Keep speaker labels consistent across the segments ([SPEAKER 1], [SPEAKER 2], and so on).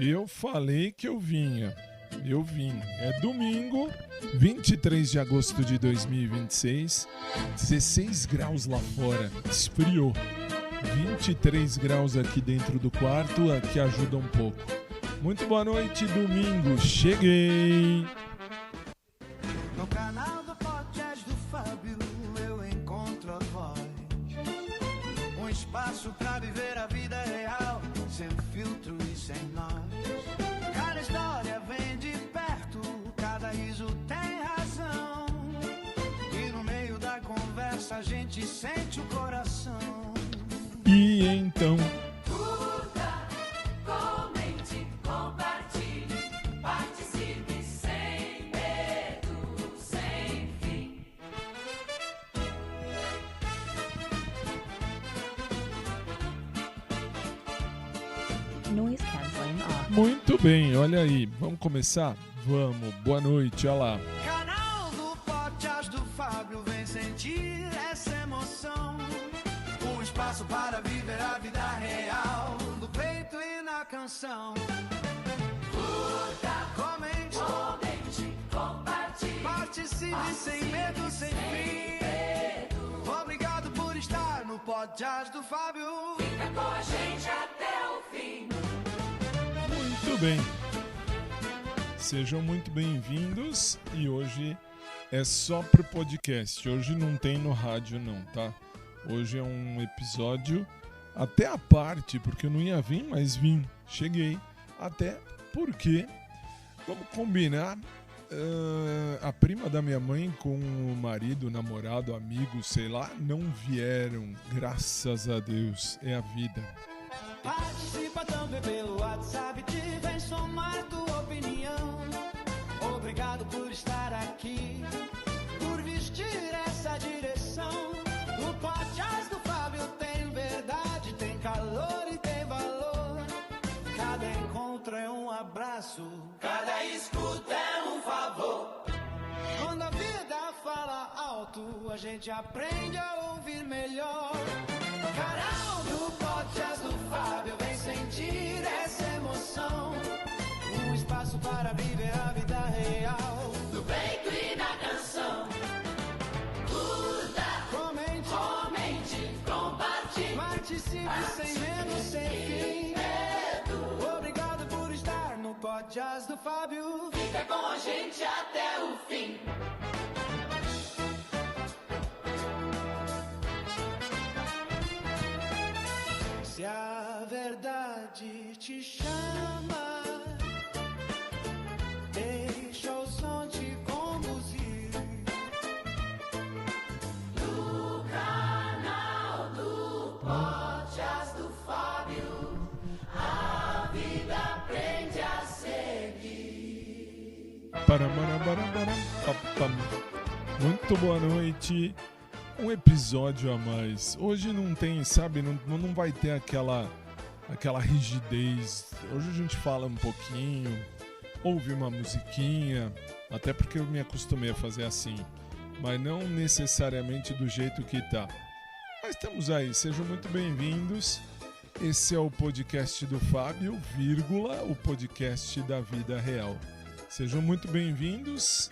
[SPEAKER 1] Eu falei que eu vinha. Eu vim. É domingo, 23 de agosto de 2026, 16 graus lá fora. Esfriou. 23 graus aqui dentro do quarto, que ajuda um pouco. Muito boa noite, domingo. Cheguei!
[SPEAKER 2] No canal do podcast do Fábio eu encontro a voz. Um espaço pra viver a vida real, sem filtro e sem nós. Cada história vem de perto, cada riso tem razão. E no meio da conversa a gente sente o coração.
[SPEAKER 1] E então...
[SPEAKER 3] Curta, comente, compartilhe, participe sem medo, sem fim.
[SPEAKER 4] Noise cancelling off.
[SPEAKER 1] Muito bem, olha aí. Vamos começar? Vamos. Boa noite, olha lá.
[SPEAKER 2] Canal do podcast do Fábio, vem sentir essa emoção. Um espaço para viver a vida real, no peito e na canção.
[SPEAKER 3] Curta,
[SPEAKER 2] Comente,
[SPEAKER 3] comente, compartilhe,
[SPEAKER 2] participe sem medo, sem fim. Obrigado por estar no podcast do Fábio.
[SPEAKER 3] fica com a gente até o fim.
[SPEAKER 1] Muito bem. Sejam muito bem-vindos e hoje é só pro podcast. Hoje não tem no rádio não, tá? Hoje é um episódio até à parte, porque eu não ia vir, mas vim. Cheguei. Até porque, vamos combinar, a prima da minha mãe com o marido, namorado, amigo, sei lá, não vieram. Graças a Deus. É a vida.
[SPEAKER 2] Participa também pelo WhatsApp, te vem somar tua opinião. Obrigado por estar aqui, por vestir essa direção. O podcast do Fábio tem verdade, tem calor e tem valor. Cada encontro é um abraço, cada escuta é um favor. Quando a vida fala alto, a gente aprende a ouvir melhor. Canal do podcast do Fábio, vem sentir essa emoção. Um espaço para viver a vida real,
[SPEAKER 3] No peito e na canção. Curta,
[SPEAKER 2] comente,
[SPEAKER 3] comente, compartilhe,
[SPEAKER 2] participe sem medo, sem fim. Obrigado por estar no podcast do Fábio.
[SPEAKER 3] fica com a gente até o fim.
[SPEAKER 2] Se a verdade te chama, deixa o som te conduzir.
[SPEAKER 3] No canal do podcast do Fábio, a vida aprende a seguir.
[SPEAKER 1] Papam. Muito boa noite. Um episódio a mais. Hoje não tem, sabe, não vai ter aquela rigidez. Hoje a gente fala um pouquinho, ouve uma musiquinha, até porque eu me acostumei a fazer assim, mas não necessariamente do jeito que tá. Mas estamos aí, sejam muito bem-vindos. Esse é o podcast do Fábio, vírgula, o podcast da vida real. Sejam muito bem-vindos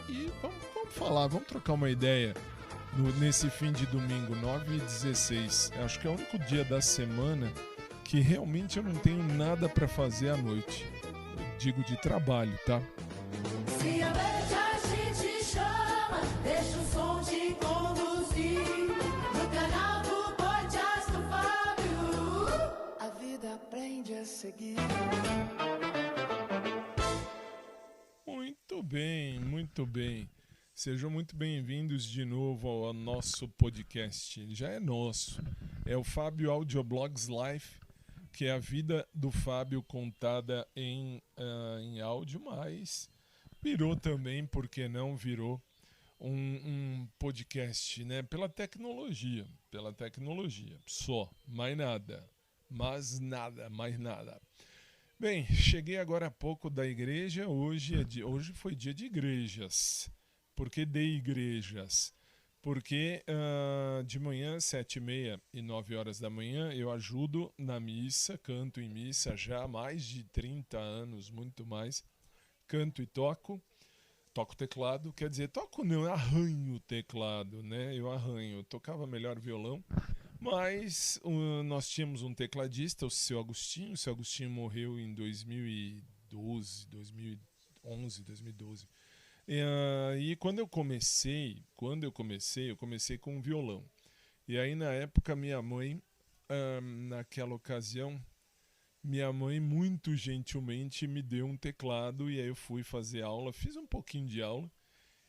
[SPEAKER 1] e vamos falar, vamos trocar uma ideia nesse fim de domingo, 9h16. Acho que é o único dia da semana que realmente eu não tenho nada para fazer à noite. Eu digo de trabalho, tá?
[SPEAKER 3] Se a verdade te chama, deixa o som te conduzir. No canal do podcast do Fábio,
[SPEAKER 2] A vida aprende a seguir.
[SPEAKER 1] Muito bem, muito bem. Sejam muito bem-vindos de novo ao nosso podcast. Ele já é nosso. É o Fábio Audioblogs Live, que é a vida do Fábio contada em áudio, mas virou também, por que não virou, um podcast, né? Pela tecnologia, só, mais nada, mais nada. Bem, cheguei agora há pouco da igreja, hoje foi dia de igrejas. Por que de igrejas? Porque de manhã, 7h30 e 9 horas da manhã, eu ajudo na missa, canto em missa já há mais de 30 anos, muito mais. Canto e toco teclado, quer dizer, toco não, eu arranho o teclado, né? Eu arranho, eu tocava melhor violão, mas nós tínhamos um tecladista, o seu Agostinho. O seu Agostinho morreu em 2012, 2011, 2012. E quando eu comecei com um violão. E aí na época minha mãe, naquela ocasião, minha mãe muito gentilmente me deu um teclado e aí eu fui fazer aula, fiz um pouquinho de aula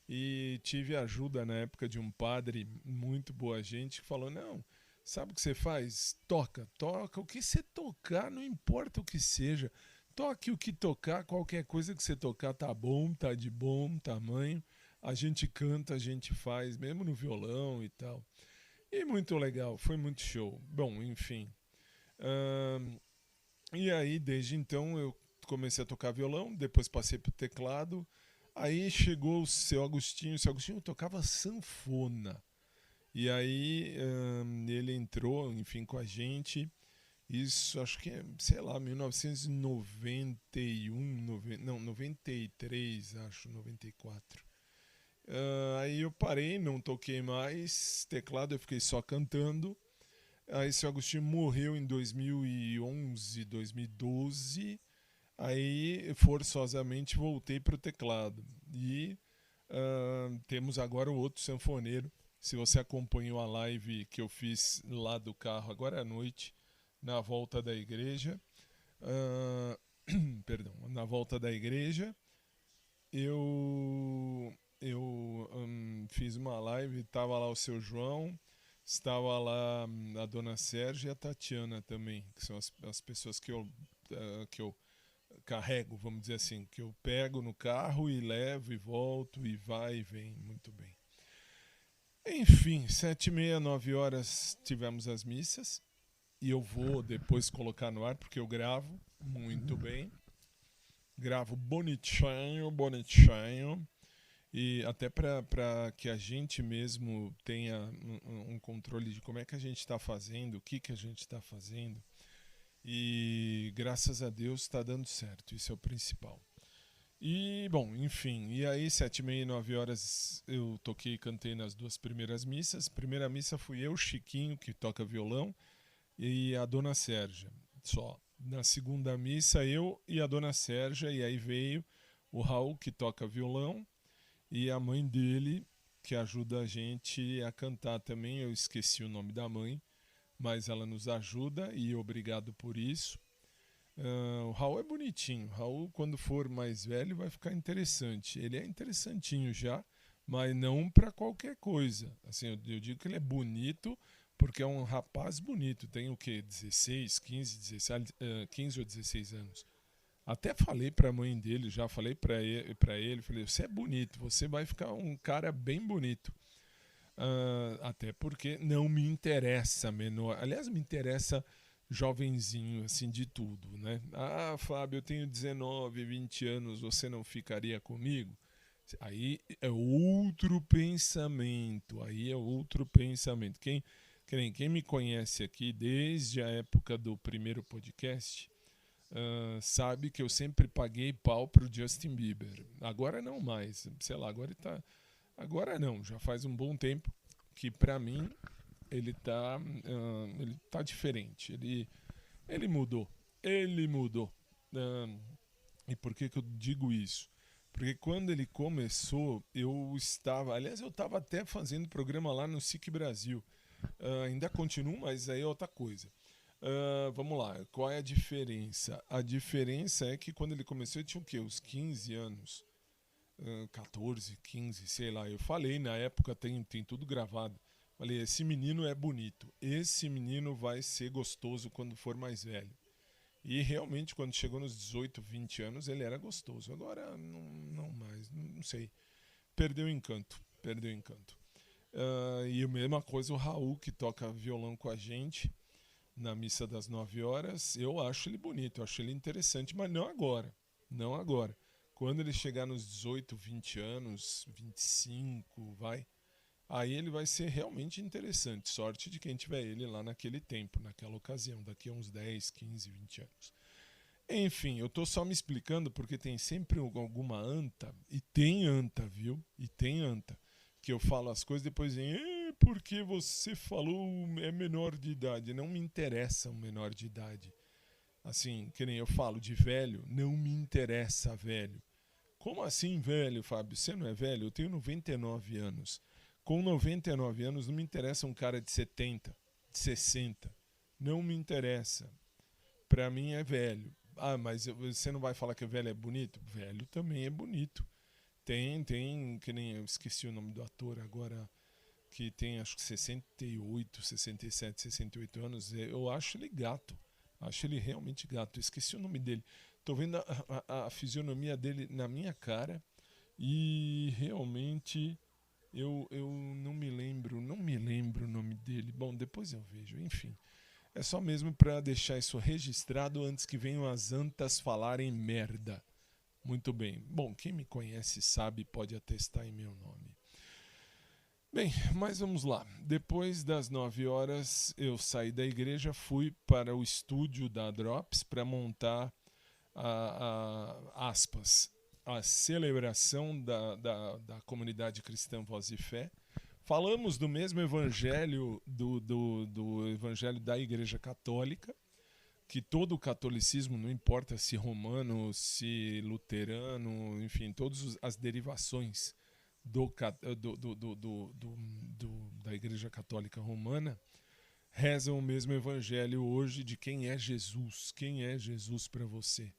[SPEAKER 1] e tive ajuda na época de um padre muito boa gente que falou: não, sabe o que você faz? Toca, o que você tocar, não importa o que seja, toque o que tocar, qualquer coisa que você tocar tá bom, tá de bom tamanho, a gente canta, a gente faz, mesmo no violão e tal. E muito legal, foi muito show. Bom, enfim. E aí, desde então, eu comecei a tocar violão, depois passei pro teclado. Aí chegou o seu Agostinho. O seu Agostinho tocava sanfona. E aí ele entrou, enfim, com a gente. Isso, acho que é, sei lá, 1991, 93, acho, 94. Aí eu parei, não toquei mais teclado, eu fiquei só cantando. Aí seu Agostinho morreu em 2011, 2012. Aí forçosamente voltei para o teclado. E temos agora o outro sanfoneiro. Se você acompanhou a live que eu fiz lá do carro agora à noite, na volta da igreja, perdão, na volta da igreja, eu fiz uma live, estava lá o seu João, estava lá a dona Sérgia e a Tatiana também, que são as pessoas que eu carrego, vamos dizer assim, que eu pego no carro e levo e volto e vai e vem, muito bem. Enfim, 7h30, 9 horas tivemos as missas e eu vou depois colocar no ar porque eu gravo muito bem, gravo bonitinho, e até para que a gente mesmo tenha um controle de como é que a gente está fazendo, o que a gente está fazendo. E graças a Deus está dando certo, isso é o principal. E, bom, enfim, e aí 7h30 e 9 horas eu toquei e cantei nas duas primeiras missas. Primeira missa fui eu, Chiquinho, que toca violão, e a dona Sérgia, só. Na segunda missa eu e a dona Sérgia, e aí veio o Raul, que toca violão, e a mãe dele, que ajuda a gente a cantar também. Eu esqueci o nome da mãe, mas ela nos ajuda e obrigado por isso. O Raul é bonitinho. O Raul, quando for mais velho, vai ficar interessante. Ele é interessantinho já, mas não para qualquer coisa. Assim, eu digo que ele é bonito porque é um rapaz bonito. Tem o quê? 16, 15 ou 16 anos. Até falei para a mãe dele, já falei para ele, falei: você é bonito, você vai ficar um cara bem bonito. Até porque não me interessa menor. Aliás, me interessa jovenzinho, assim, de tudo, né? Ah, Fábio, eu tenho 19, 20 anos, você não ficaria comigo? Aí é outro pensamento, Quem me conhece aqui desde a época do primeiro podcast, sabe que eu sempre paguei pau pro Justin Bieber. Agora não mais, sei lá, agora não, já faz um bom tempo que pra mim ele tá diferente, ele mudou. E por que eu digo isso? Porque quando ele começou, eu estava até fazendo programa lá no SIC Brasil. Ainda continuo, mas aí é outra coisa. Vamos lá, qual é a diferença? A diferença é que quando ele começou, ele tinha o quê? Uns 15 anos. 14, 15, sei lá. Eu falei na época, tem tudo gravado. Falei: esse menino é bonito. Esse menino vai ser gostoso quando for mais velho. E realmente, quando chegou nos 18, 20 anos, ele era gostoso. Agora, não mais, não sei. Perdeu o encanto. E a mesma coisa o Raul, que toca violão com a gente na missa das 9 horas. Eu acho ele bonito, eu acho ele interessante, mas não agora. Quando ele chegar nos 18, 20 anos, 25, aí ele vai ser realmente interessante. Sorte de quem tiver ele lá naquele tempo, naquela ocasião, daqui a uns 10, 15, 20 anos. Enfim, eu tô só me explicando porque tem sempre alguma anta, e tem anta, viu? E tem anta, que eu falo as coisas e depois dizem, porque você falou é menor de idade. Não me interessa um menor de idade. Assim, que nem eu falo de velho, não me interessa velho. Como assim velho, Fábio? Você não é velho? Eu tenho 99 anos. Com 99 anos não me interessa um cara de 70, de 60. Não me interessa. Pra mim é velho. Ah, mas você não vai falar que velho é bonito? Velho também é bonito. Tem, que nem eu esqueci o nome do ator agora, que tem acho que 68, 67, 68 anos. Eu acho ele gato. Acho ele realmente gato. Esqueci o nome dele. Tô vendo a fisionomia dele na minha cara e realmente eu não me lembro o nome dele. Bom, depois eu vejo, enfim. É só mesmo para deixar isso registrado antes que venham as antas falarem merda. Muito bem. Bom, quem me conhece sabe, pode atestar em meu nome. Bem, mas vamos lá. Depois das 9 horas eu saí da igreja, fui para o estúdio da Drops para montar aspas, a celebração da comunidade cristã Voz e Fé. Falamos do mesmo evangelho, do evangelho da Igreja Católica, que todo o catolicismo, não importa se romano, se luterano, enfim, todas as derivações da Igreja Católica Romana, rezam o mesmo evangelho hoje de quem é Jesus para você.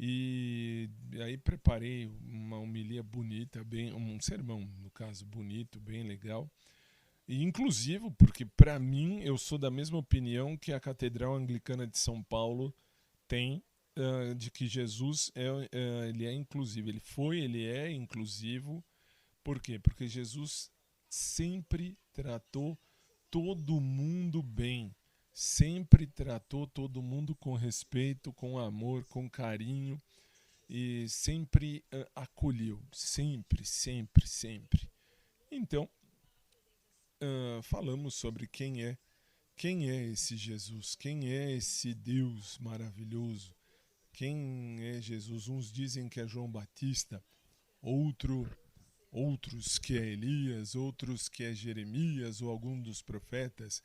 [SPEAKER 1] E aí preparei uma homilia bonita, um sermão, no caso, bonito, bem legal. E inclusivo, porque para mim, eu sou da mesma opinião que a Catedral Anglicana de São Paulo tem, de que Jesus ele é inclusivo. Ele é inclusivo. Por quê? Porque Jesus sempre tratou todo mundo bem. Sempre tratou todo mundo com respeito, com amor, com carinho e sempre acolheu, sempre. Então, falamos sobre quem é esse Jesus, quem é esse Deus maravilhoso, quem é Jesus. Uns dizem que é João Batista, outros que é Elias, outros que é Jeremias ou algum dos profetas.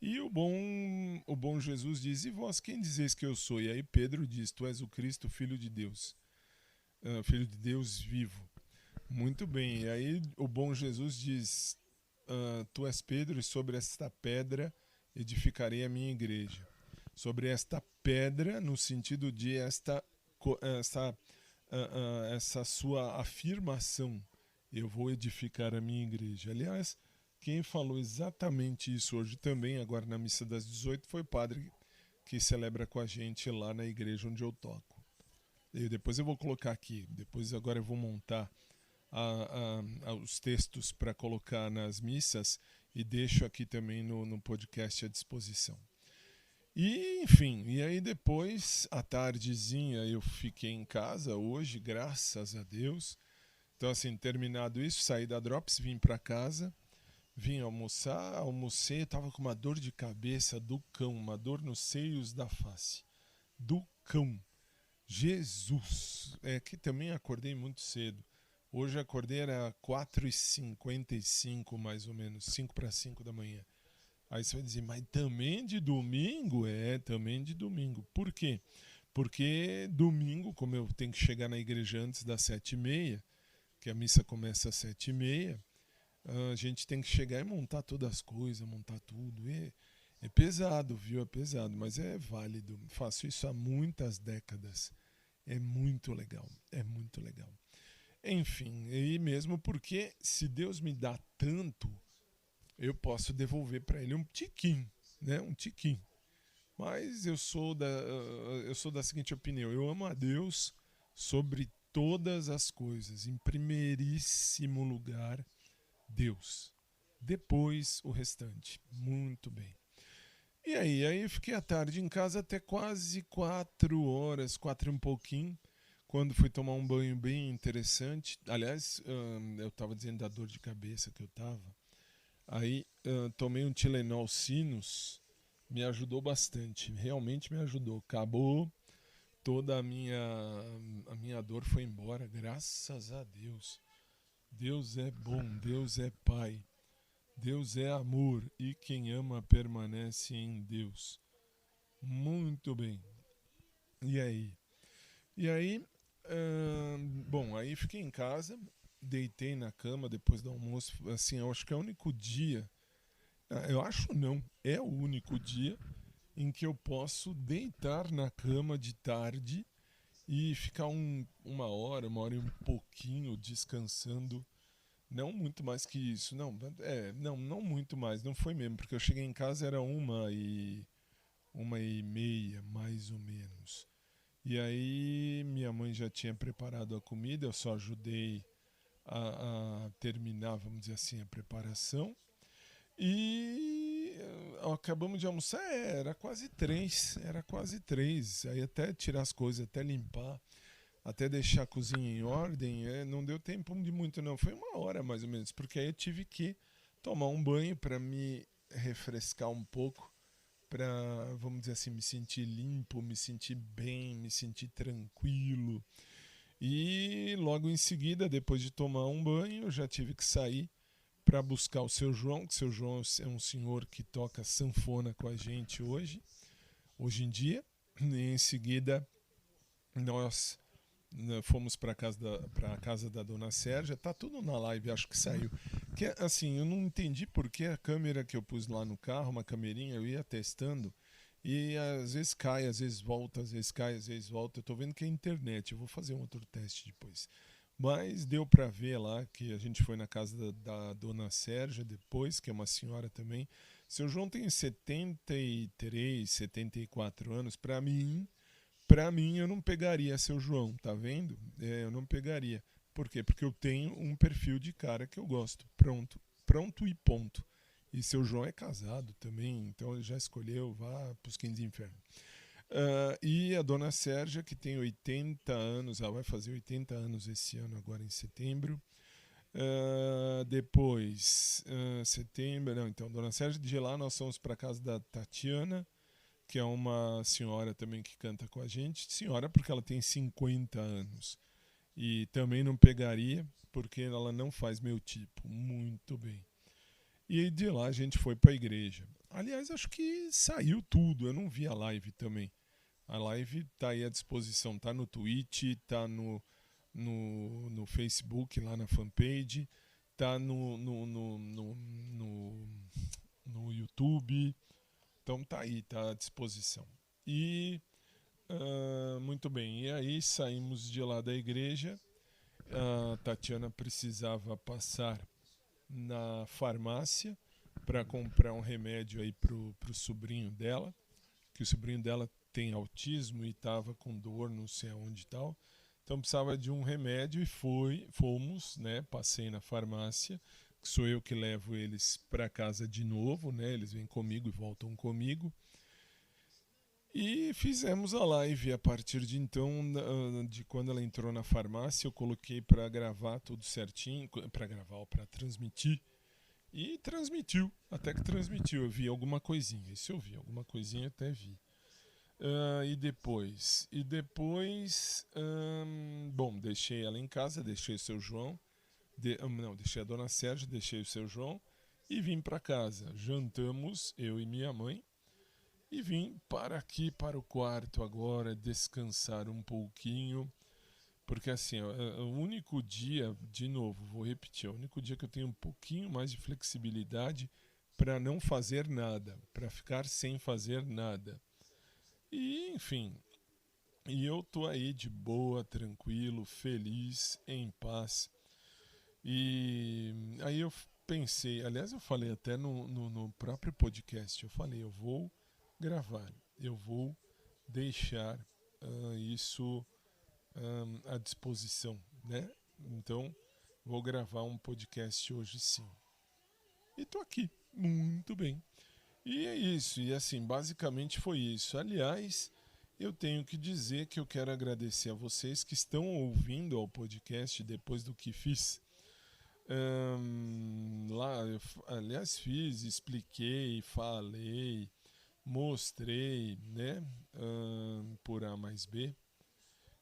[SPEAKER 1] E o bom Jesus diz, e vós quem dizeis que eu sou? E aí Pedro diz, tu és o Cristo, Filho de Deus vivo. Muito bem, e aí o bom Jesus diz, tu és Pedro e sobre esta pedra edificarei a minha igreja. Sobre esta pedra, no sentido de essa sua afirmação, eu vou edificar a minha igreja. Aliás, quem falou exatamente isso hoje também, agora na missa das 18, foi o padre que celebra com a gente lá na igreja onde eu toco. E depois eu vou colocar aqui, agora eu vou montar os textos para colocar nas missas e deixo aqui também no podcast à disposição. E, enfim, e aí depois, à tardezinha, eu fiquei em casa hoje, graças a Deus. Então, assim, terminado isso, saí da Drops, vim para casa. Vim almoçar, almocei, estava com uma dor de cabeça do cão, uma dor nos seios da face. Do cão. Jesus! É que também acordei muito cedo. Hoje acordei, era 4h55 mais ou menos, 5 para 5 da manhã. Aí você vai dizer, mas também de domingo? É, também de domingo. Por quê? Porque domingo, como eu tenho que chegar na igreja antes das 7h30, que a missa começa às 7h30, a gente tem que chegar e montar todas as coisas, montar tudo. É pesado, viu? É pesado, mas é válido. Faço isso há muitas décadas. É muito legal, é muito legal. Enfim, e mesmo porque se Deus me dá tanto, eu posso devolver para ele um tiquinho, né? Um tiquinho. Mas eu sou da seguinte opinião, eu amo a Deus sobre todas as coisas. Em primeiríssimo lugar, Deus. Depois o restante. Muito bem. E aí eu fiquei à tarde em casa até quase 4 horas, 4 e um pouquinho, quando fui tomar um banho bem interessante. Aliás, eu estava dizendo da dor de cabeça que eu estava. Aí tomei um Tilenol Sinus, me ajudou bastante, realmente me ajudou. Acabou, toda a minha dor foi embora, graças a Deus. Deus é bom, Deus é Pai, Deus é amor e quem ama permanece em Deus. Muito bem. E aí? Bom, aí fiquei em casa, deitei na cama depois do almoço. Assim, eu acho que é o único dia, eu acho não, é o único dia em que eu posso deitar na cama de tarde e ficar uma hora e um pouquinho descansando. Não muito mais que isso, não muito mais, não foi mesmo, porque eu cheguei em casa era 1h30, mais ou menos. E aí minha mãe já tinha preparado a comida, eu só ajudei a terminar, vamos dizer assim, a preparação. E acabamos de almoçar, era quase 3. Aí até tirar as coisas, até limpar, até deixar a cozinha em ordem, não deu tempo de muito não, foi 1 hora mais ou menos, porque aí eu tive que tomar um banho para me refrescar um pouco, para, vamos dizer assim, me sentir limpo, me sentir bem, me sentir tranquilo. E logo em seguida, depois de tomar um banho, eu já tive que sair para buscar o seu João, que o seu João é um senhor que toca sanfona com a gente hoje em dia. E em seguida, nós fomos para a casa da dona Sérgia. Tá tudo na live, acho que saiu. Que assim, eu não entendi porque a câmera que eu pus lá no carro, uma camerinha, eu ia testando e às vezes cai, às vezes volta, às vezes cai, às vezes volta. Eu tô vendo que é internet, eu vou fazer um outro teste depois. Mas deu para ver lá que a gente foi na casa da dona Sérgia depois, que é uma senhora também. Seu João tem 73, 74 anos. Para mim eu não pegaria seu João, tá vendo? Eu não pegaria. Por quê? Porque eu tenho um perfil de cara que eu gosto. Pronto e ponto. E seu João é casado também, então ele já escolheu, vá pros quintos de inferno. E a dona Sérgia, que tem 80 anos, ela vai fazer 80 anos esse ano, agora em setembro. Setembro, não, então, dona Sérgia, de lá nós fomos para casa da Tatiana, que é uma senhora também que canta com a gente. Senhora porque ela tem 50 anos. E também não pegaria, porque ela não faz meu tipo. Muito bem. E de lá a gente foi para a igreja. Aliás, acho que saiu tudo, eu não vi a live também. A live tá aí à disposição, tá no Twitch, tá no Facebook, lá na fanpage, tá no YouTube. Então tá aí, tá à disposição. E muito bem, e aí saímos de lá da igreja. A Tatiana precisava passar na farmácia para comprar um remédio aí pro sobrinho dela, que o sobrinho dela tem autismo e estava com dor, não sei aonde e tal. Então precisava de um remédio e fomos, né? Passei na farmácia, que sou eu que levo eles para casa de novo, né? Eles vêm comigo e voltam comigo. E fizemos a live. A partir de então, de quando ela entrou na farmácia, eu coloquei para gravar tudo certinho, para transmitir. E transmitiu, até que transmitiu. Eu vi alguma coisinha, isso eu vi, alguma coisinha até vi. E depois, bom, deixei ela em casa, deixei o seu João, deixei a dona Sérgia, deixei o seu João e vim para casa. Jantamos, eu e minha mãe, e vim para aqui, para o quarto agora, descansar um pouquinho, porque assim, o único dia, de novo, vou repetir, é o único dia que eu tenho um pouquinho mais de flexibilidade para não fazer nada, para ficar sem fazer nada. E, enfim, e eu tô aí de boa, tranquilo, feliz, em paz. E aí eu pensei, aliás eu falei até no próprio podcast, eu falei, eu vou gravar, eu vou deixar isso à disposição, né? Então, vou gravar um podcast hoje sim. E tô aqui, muito bem. E é isso, e assim, basicamente foi isso. Aliás, eu tenho que dizer que eu quero agradecer a vocês que estão ouvindo ao podcast depois do que fiz. Lá, aliás, fiz, expliquei, falei, mostrei, né? Por A mais B.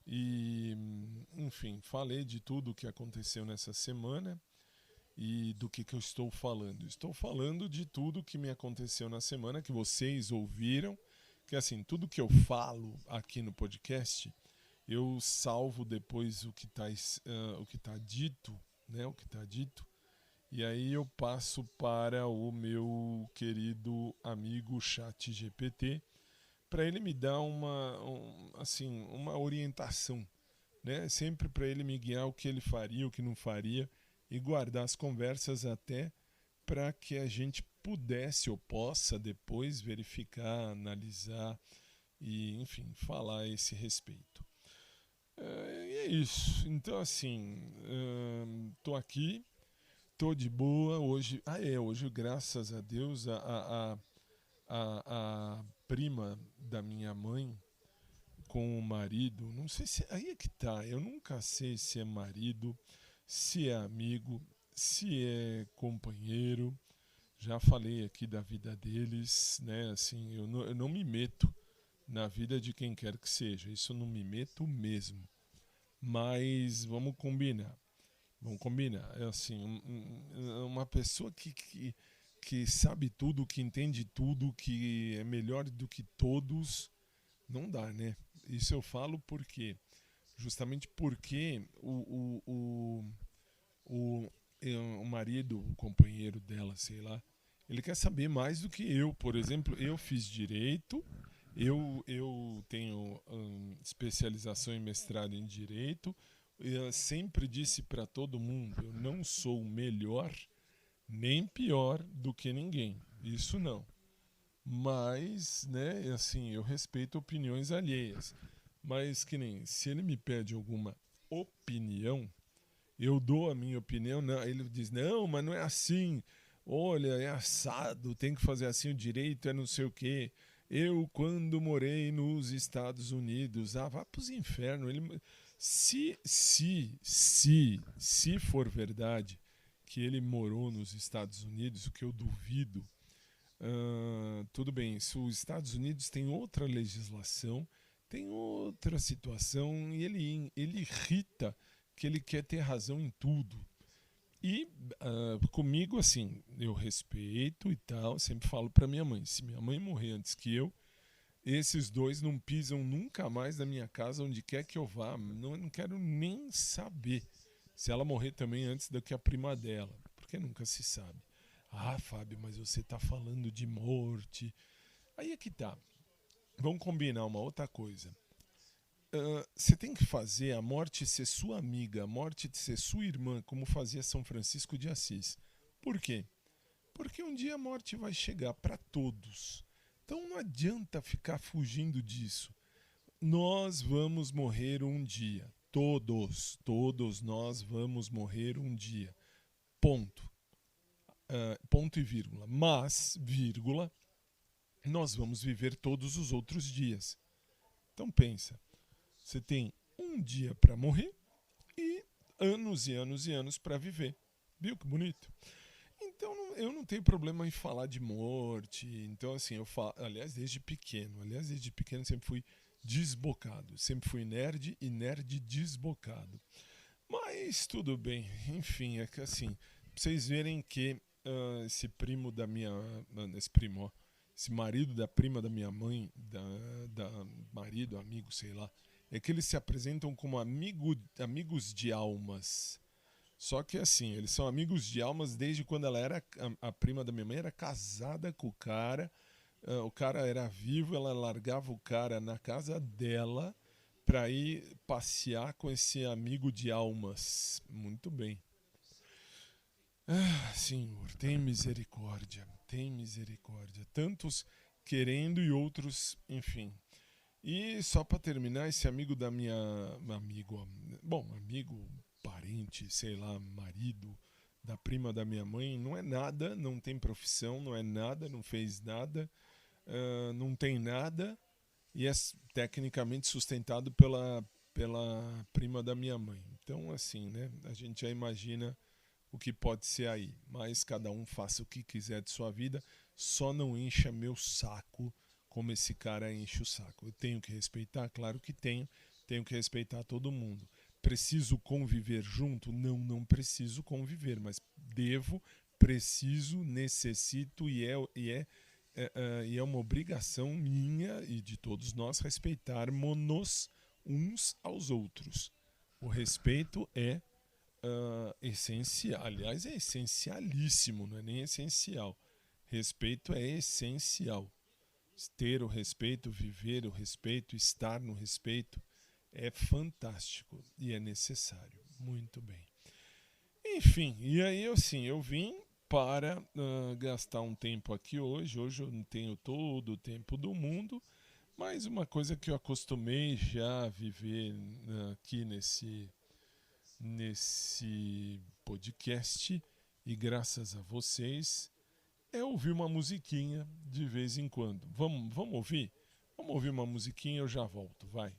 [SPEAKER 1] E, enfim, falei de tudo o que aconteceu nessa semana e do que eu estou falando. Estou falando de tudo que me aconteceu na semana, que vocês ouviram, que assim, tudo que eu falo aqui no podcast, eu salvo depois o que tá dito, né? O que está dito, e aí eu passo para o meu querido amigo ChatGPT, para ele me dar uma orientação, né? Sempre para ele me guiar o que ele faria, o que não faria, e guardar as conversas até para que a gente pudesse ou possa depois verificar, analisar e, enfim, falar a esse respeito. E é isso. Então, assim, tô aqui, tô de boa. Hoje, hoje, graças a Deus, a prima da minha mãe com o marido, não sei se aí é que tá, eu nunca sei se é marido, se é amigo, se é companheiro. Já falei aqui da vida deles, né? Assim, eu não me meto na vida de quem quer que seja, isso eu não me meto mesmo. Mas vamos combinar. É assim, uma pessoa que sabe tudo, que entende tudo, que é melhor do que todos, não dá, né? Isso eu falo justamente porque o marido, o companheiro dela, sei lá, ele quer saber mais do que eu. Por exemplo, eu fiz direito, eu tenho especialização e mestrado em direito. Eu sempre disse para todo mundo, eu não sou melhor nem pior do que ninguém. Isso não. Mas, né, assim, eu respeito opiniões alheias. Mas que nem, se ele me pede alguma opinião, eu dou a minha opinião, não, ele diz, não, mas não é assim. Olha, é assado, tem que fazer assim, o direito é não sei o quê. Eu, quando morei nos Estados Unidos, vá pros infernos. Se for verdade que ele morou nos Estados Unidos, o que eu duvido, tudo bem, se os Estados Unidos tem outra legislação, tem outra situação, e ele irrita que ele quer ter razão em tudo. E comigo, assim, eu respeito e tal, sempre falo para minha mãe, se minha mãe morrer antes que eu, esses dois não pisam nunca mais na minha casa, onde quer que eu vá. Não quero nem saber se ela morrer também antes do que a prima dela, porque nunca se sabe. Fábio, mas você tá falando de morte. Aí é que tá. Vamos combinar uma outra coisa. Você tem que fazer a morte ser sua amiga, a morte ser sua irmã, como fazia São Francisco de Assis. Por quê? Porque um dia a morte vai chegar para todos. Então não adianta ficar fugindo disso. Nós vamos morrer um dia. Todos nós vamos morrer um dia. Ponto. Ponto e vírgula. Mas, vírgula, nós vamos viver todos os outros dias. Então pensa, você tem um dia para morrer e anos e anos e anos para viver. Viu que bonito? Então eu não tenho problema em falar de morte. Então assim, eu falo, aliás, desde pequeno sempre fui desbocado. Sempre fui nerd e nerd desbocado. Mas tudo bem, enfim, é que assim, pra vocês verem que esse marido da prima da minha mãe, marido, amigo, sei lá, é que eles se apresentam como amigos de almas. Só que assim, eles são amigos de almas desde quando ela era, a prima da minha mãe era casada com o cara era vivo, ela largava o cara na casa dela para ir passear com esse amigo de almas. Muito bem. Senhor, tem misericórdia. Tantos querendo e outros, enfim. E só para terminar, esse amigo da minha... amigo, parente, sei lá, marido da prima da minha mãe, não é nada, não tem profissão, não é nada, não fez nada, não tem nada, e é tecnicamente sustentado pela prima da minha mãe. Então, assim, né, a gente já imagina o que pode ser aí. Mas cada um faça o que quiser de sua vida, só não encha meu saco como esse cara enche o saco. Eu tenho que respeitar? Claro que tenho que respeitar todo mundo. Preciso conviver junto? Não, não preciso conviver, mas preciso, necessito e é uma obrigação minha e de todos nós respeitarmos uns aos outros. O respeito é essencial, aliás, é essencialíssimo, não é nem essencial. Respeito é essencial. Ter o respeito, viver o respeito, estar no respeito é fantástico e é necessário. Muito bem. Enfim, e aí eu vim para gastar um tempo aqui hoje. Hoje eu não tenho todo o tempo do mundo, mas uma coisa que eu acostumei já a viver aqui nesse podcast, e graças a vocês, é ouvir uma musiquinha de vez em quando. Vamos ouvir? Vamos ouvir uma musiquinha, eu já volto, vai.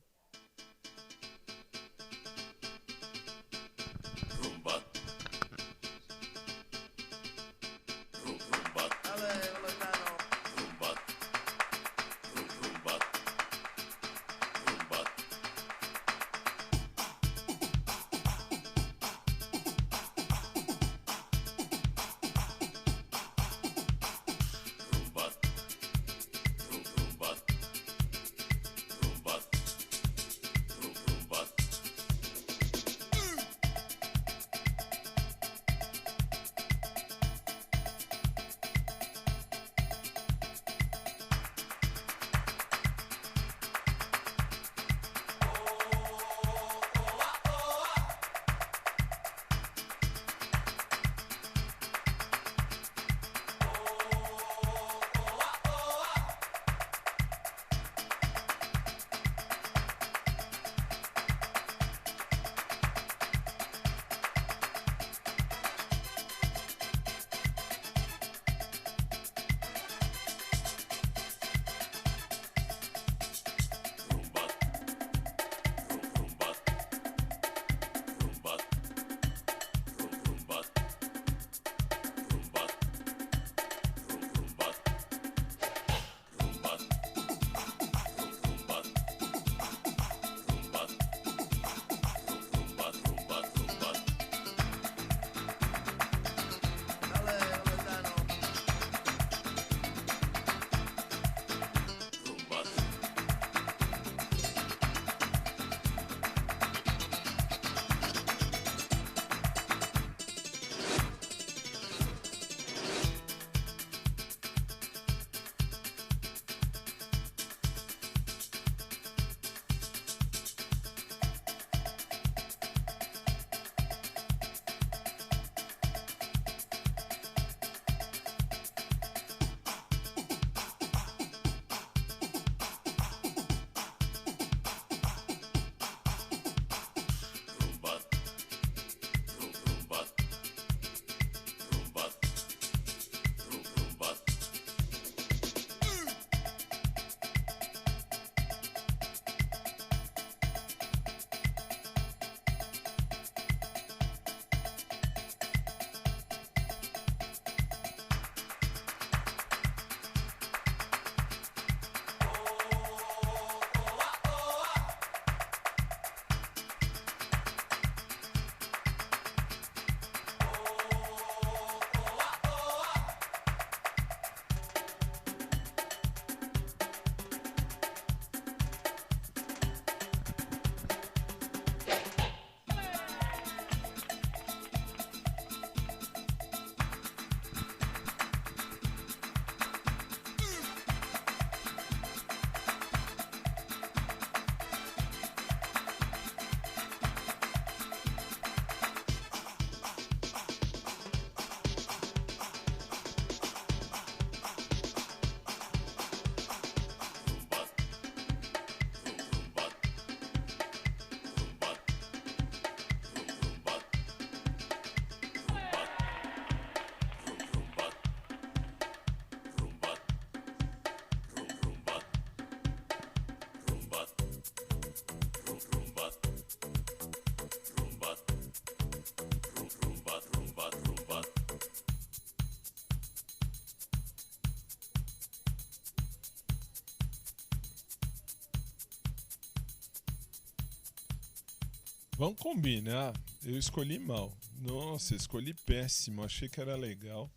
[SPEAKER 1] Vamos combinar. Eu escolhi mal. Nossa, escolhi péssimo. Achei que era legal.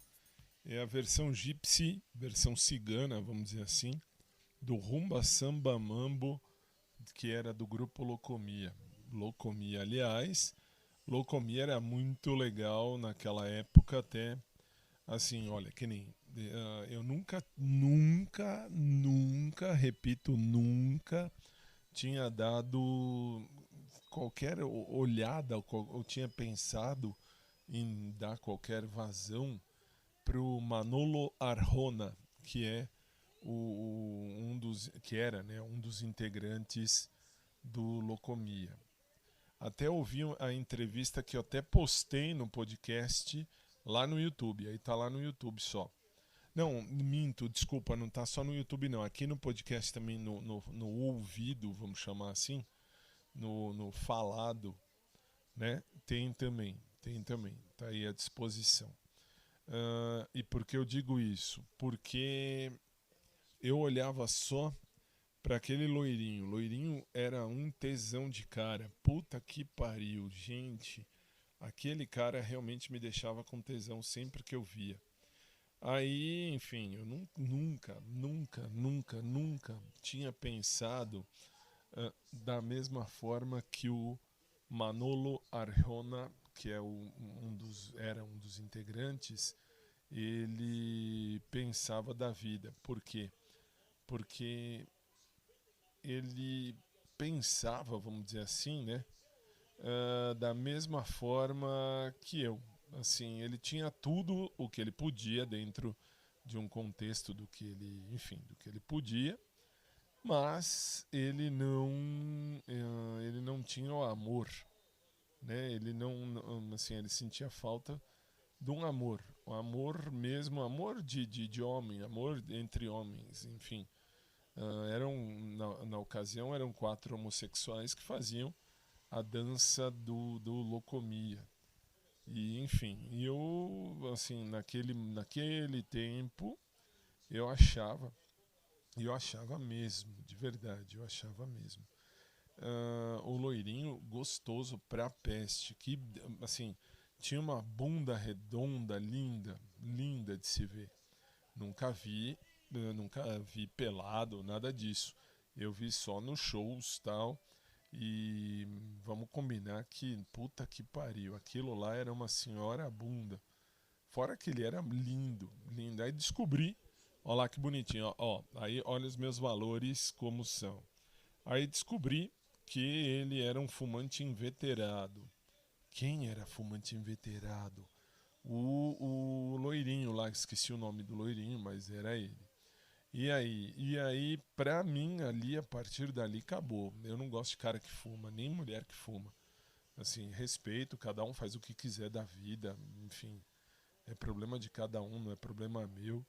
[SPEAKER 1] É a versão gypsy, versão cigana, vamos dizer assim, do Rumba Samba Mambo, que era do grupo Locomia. Locomia, aliás, Locomia era muito legal naquela época até. Assim, olha, que nem... eu nunca, repito, nunca tinha dado qualquer olhada ou tinha pensado em dar qualquer vazão pro Manolo Arjona, que é que era, né, um dos integrantes do Locomia. Até ouvi a entrevista que eu até postei no podcast lá no YouTube. Aí tá lá no YouTube só. Não, minto, desculpa, não tá só no YouTube não. Aqui no podcast também, no ouvido, vamos chamar assim, no falado, né? Tem também. Tá aí à disposição. E por que eu digo isso? Porque eu olhava só para aquele loirinho. Loirinho era um tesão de cara. Puta que pariu, gente. Aquele cara realmente me deixava com tesão sempre que eu via. Aí, enfim, eu nunca tinha pensado da mesma forma que o Manolo Arjona, que é era um dos integrantes, ele pensava da vida. Por quê? Porque ele pensava, vamos dizer assim, né, da mesma forma que eu. Assim, ele tinha tudo o que ele podia dentro de um contexto do que ele podia, mas ele não tinha o amor, né? Ele ele sentia falta de um amor, um amor mesmo, amor de homem, amor entre homens, enfim. Na ocasião eram 4 homossexuais que faziam a dança do Locomia. E enfim, eu assim, naquele tempo eu achava mesmo, de verdade, eu achava mesmo. O loirinho gostoso pra peste, que assim, tinha uma bunda redonda, linda de se ver. Nunca vi pelado, nada disso. Eu vi só nos shows, tal. E vamos combinar que, puta que pariu, aquilo lá era uma senhora bunda. Fora que ele era lindo. Aí descobri, ó lá que bonitinho, ó, aí olha os meus valores como são. Aí descobri que ele era um fumante inveterado. Quem era fumante inveterado? O loirinho lá, esqueci o nome do loirinho, mas era ele. E aí, pra mim, ali, a partir dali, acabou. Eu não gosto de cara que fuma, nem mulher que fuma. Assim, respeito, cada um faz o que quiser da vida, enfim. É problema de cada um, não é problema meu.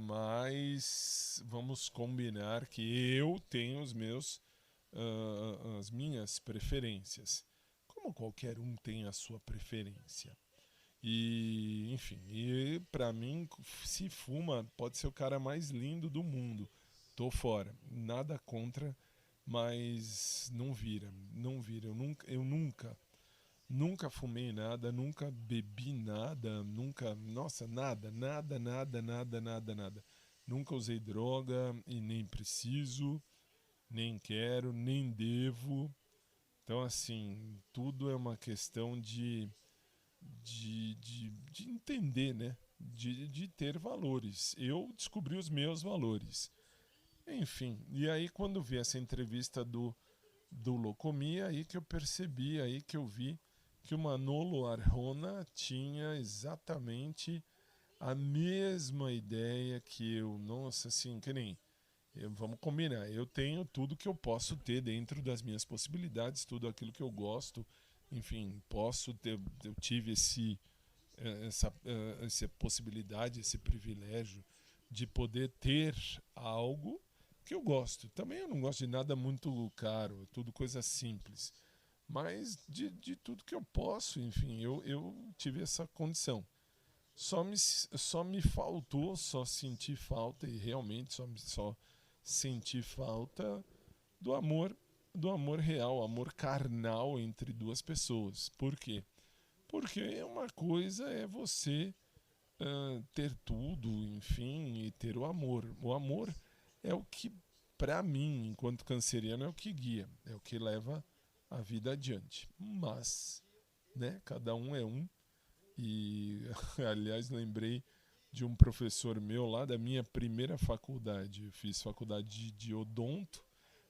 [SPEAKER 1] Mas vamos combinar que eu tenho as minhas preferências. Como qualquer um tem a sua preferência. E, enfim, pra mim, se fuma, pode ser o cara mais lindo do mundo. Tô fora. Nada contra, mas não vira. Eu nunca fumei nada, nunca bebi nada, nada. Nunca usei droga e nem preciso, nem quero, nem devo. Então, assim, tudo é uma questão de entender, né? De ter valores. Eu descobri os meus valores. Enfim, e aí quando vi essa entrevista do Locomia, aí que eu percebi, aí que eu vi que o Manolo Arjona tinha exatamente a mesma ideia que eu. Nossa, assim, que nem... vamos combinar, eu tenho tudo que eu posso ter dentro das minhas possibilidades, tudo aquilo que eu gosto. Enfim, eu tive essa possibilidade, esse privilégio de poder ter algo que eu gosto. Também eu não gosto de nada muito caro, tudo coisa simples. Mas de tudo que eu posso, enfim, eu tive essa condição. Só me faltou, só senti falta, e realmente só senti falta do amor do amor real, amor carnal entre duas pessoas. Por quê? Porque uma coisa é você ter tudo, enfim, e ter o amor. O amor é o que, para mim, enquanto canceriano, é o que guia, é o que leva a vida adiante. Mas, né, cada um é um. E, aliás, lembrei de um professor meu lá da minha primeira faculdade. Eu fiz faculdade de odonto,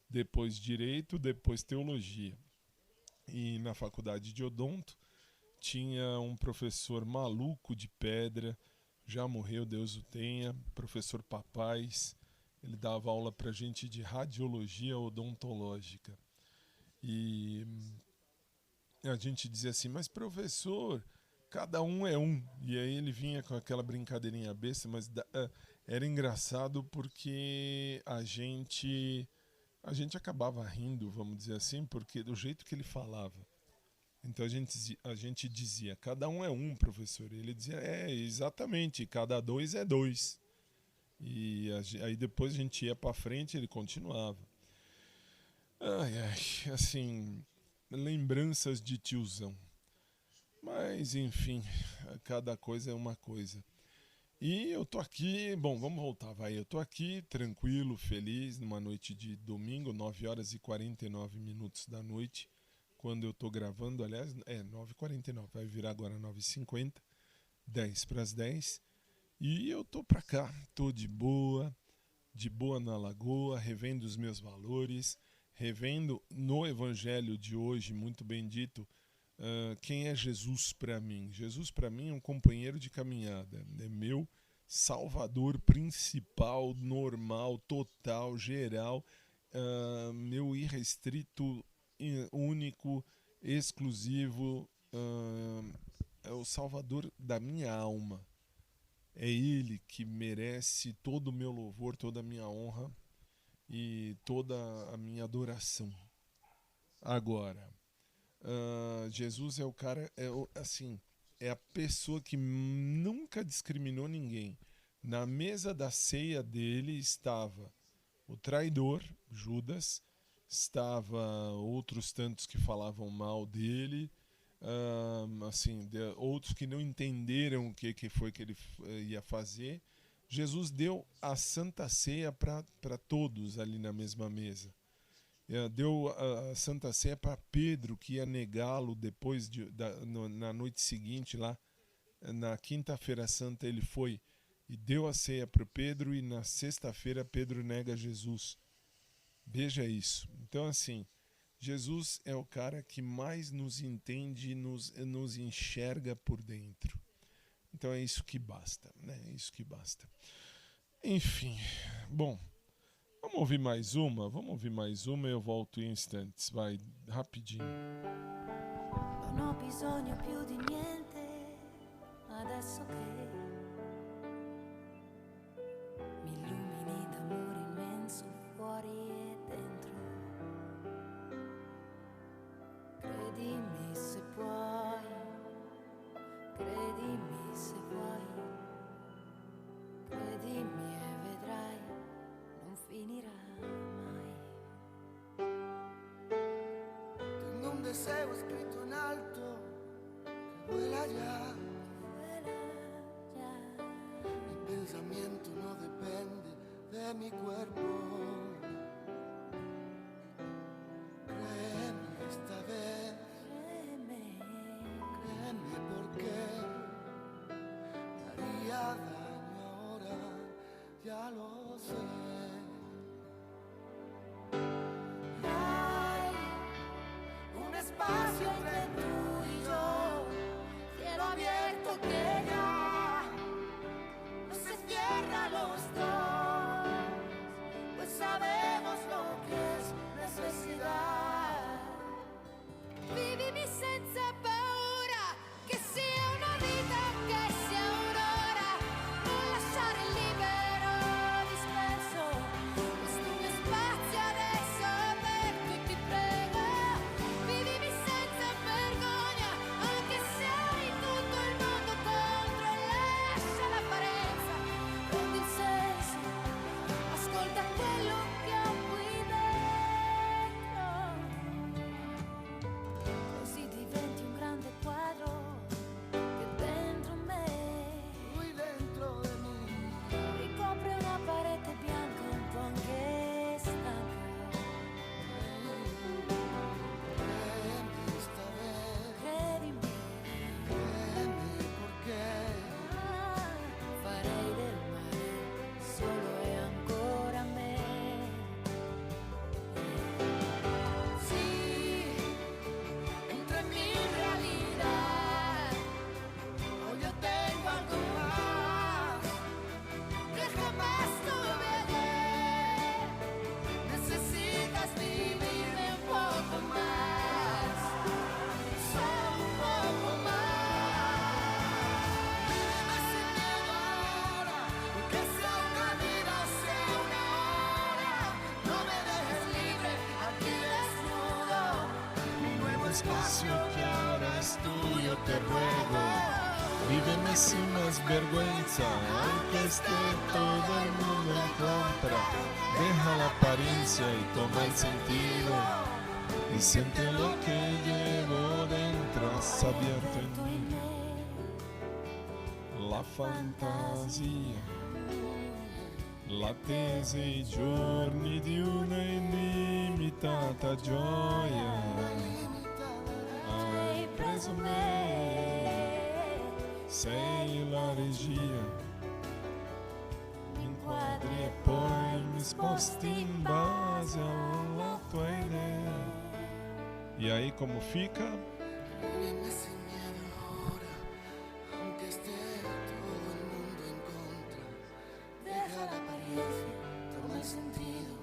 [SPEAKER 1] depois direito, depois teologia. E na faculdade de odonto tinha um professor maluco de pedra, já morreu, Deus o tenha, professor Papais. Ele dava aula pra gente de radiologia odontológica. E a gente dizia assim, mas professor, cada um é um. E aí ele vinha com aquela brincadeirinha besta, mas era engraçado porque a gente acabava rindo, vamos dizer assim, porque do jeito que ele falava. Então a gente dizia, cada um é um, professor. E ele dizia, exatamente, cada dois é dois. E aí depois a gente ia pra frente e ele continuava. Assim, lembranças de tiozão. Mas, enfim, cada coisa é uma coisa. E eu tô aqui, bom, vamos voltar, vai. Eu tô aqui, tranquilo, feliz, numa noite de domingo, 9h49 da noite, quando eu tô gravando, aliás, 9h49, vai virar agora 9h50, 10:10. E eu tô pra cá, tô de boa na lagoa, revendo os meus valores, revendo no evangelho de hoje, muito bem dito, quem é Jesus para mim. Jesus para mim é um companheiro de caminhada, é meu salvador principal, normal, total, geral, meu irrestrito, único, exclusivo, é o salvador da minha alma. É ele que merece todo o meu louvor, toda a minha honra e toda a minha adoração. Agora, Jesus é o cara, é a pessoa que nunca discriminou ninguém. Na mesa da ceia dele estava o traidor, Judas, estava outros tantos que falavam mal dele, outros que não entenderam o que foi que ele ia fazer. Jesus deu a Santa Ceia para todos ali na mesma mesa. Deu a Santa Ceia para Pedro, que ia negá-lo depois na noite seguinte, lá na quinta-feira santa ele foi e deu a ceia para Pedro, e na sexta-feira Pedro nega Jesus. Veja isso. Então, assim, Jesus é o cara que mais nos entende e nos enxerga por dentro. Então é isso que basta, né? É isso que basta. Enfim, bom, vamos ouvir mais uma? E eu volto em instantes. Vai, rapidinho.
[SPEAKER 3] Non ho bisogno più di niente adesso che mi illumini d'amore immenso fuori e dentro. Credimi se puoi, credimi se vuoi, credimi e vedrai, non finirà mai.
[SPEAKER 5] Tengo un deseo escrito en alto que vuela ya. Mi pensamiento no depende de mi cuerpo. Créeme esta vez, créeme porque me haría daño ahora, ya lo sé.
[SPEAKER 3] Hay un espacio entre tú y yo, cielo abierto que ya no se cierra a los dos, pues sabemos lo que es necesidad. Vivimi senza paura, che sia una vita, che sia un'ora, non lasciare libero dispenso
[SPEAKER 1] espacio que ahora es tuyo, te ruego. Víveme sin más vergüenza, aunque esté todo el mundo en contra. Deja la apariencia y toma el sentido. Y siente lo que llevo dentro, has abierto en mí la fantasia, l'attesa e i giorni di una illimitata gioia. Hai preso me, sei la regia, mi inquadri e poi mi sposti in base alla tua idea. E aí como fica?
[SPEAKER 5] Viene sin miedo ahora, aunque esté todo el mundo en contra. Deja la apariencia, toma el sentido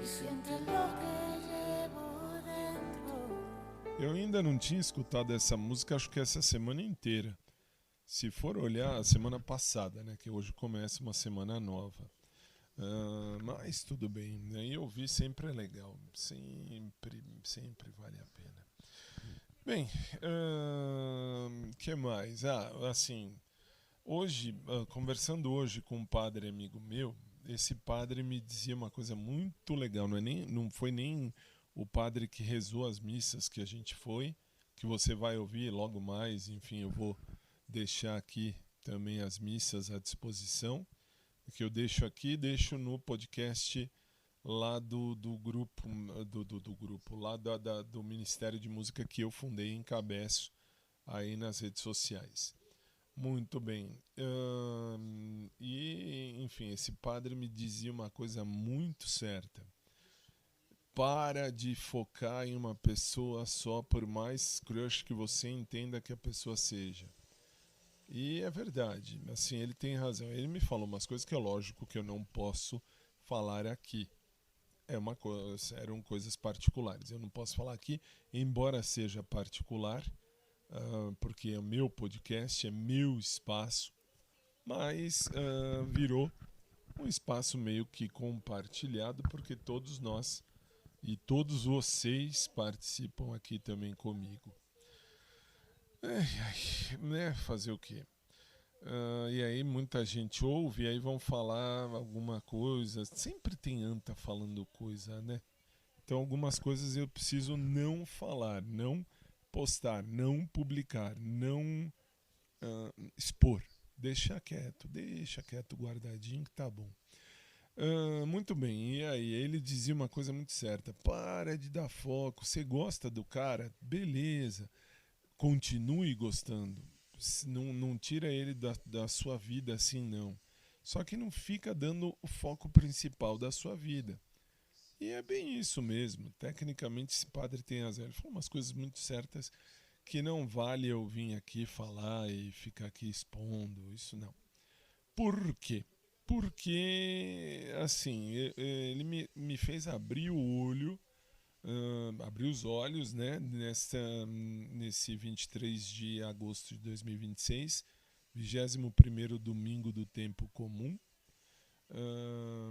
[SPEAKER 5] y siente lo que llevo dentro.
[SPEAKER 1] Eu ainda não tinha escutado essa música, acho que essa semana inteira. Se for olhar, a semana passada, né? Que hoje começa uma semana nova. Mas tudo bem, né? E ouvir sempre é legal. Sempre vale a pena. Bem, que mais? Assim, hoje, conversando hoje com um padre amigo meu, esse padre me dizia uma coisa muito legal. Não foi nem o padre que rezou as missas que a gente foi, que você vai ouvir logo mais. Enfim, eu vou deixar aqui também as missas à disposição, que eu deixo aqui, deixo no podcast lá do grupo, lá do Ministério de Música que eu fundei e encabeço aí nas redes sociais. Muito bem. E, enfim, esse padre me dizia uma coisa muito certa. Para de focar em uma pessoa só, por mais crush que você entenda que a pessoa seja. E é verdade, assim, ele tem razão. Ele me falou umas coisas que é lógico que eu não posso falar aqui. Eram coisas particulares. Eu não posso falar aqui, embora seja particular, porque é meu podcast, é meu espaço, mas virou um espaço meio que compartilhado, porque todos nós e todos vocês participam aqui também comigo. Né? Fazer o quê? E aí muita gente ouve, e aí vão falar alguma coisa. Sempre tem anta falando coisa, né? Então algumas coisas eu preciso não falar, não postar, não publicar, não expor. Deixa quieto guardadinho que tá bom. Muito bem, e aí ele dizia uma coisa muito certa: para de dar foco, você gosta do cara? Beleza, continue gostando, não tira ele da sua vida assim não, só que não fica dando o foco principal da sua vida. E é bem isso mesmo, tecnicamente esse padre tem razão, ele falou umas coisas muito certas que não vale eu vir aqui falar e ficar aqui expondo, isso não. Por quê? Porque, assim, ele me fez abrir o olho, abrir os olhos, né, nesse 23 de agosto de 2026, 21º domingo do tempo comum.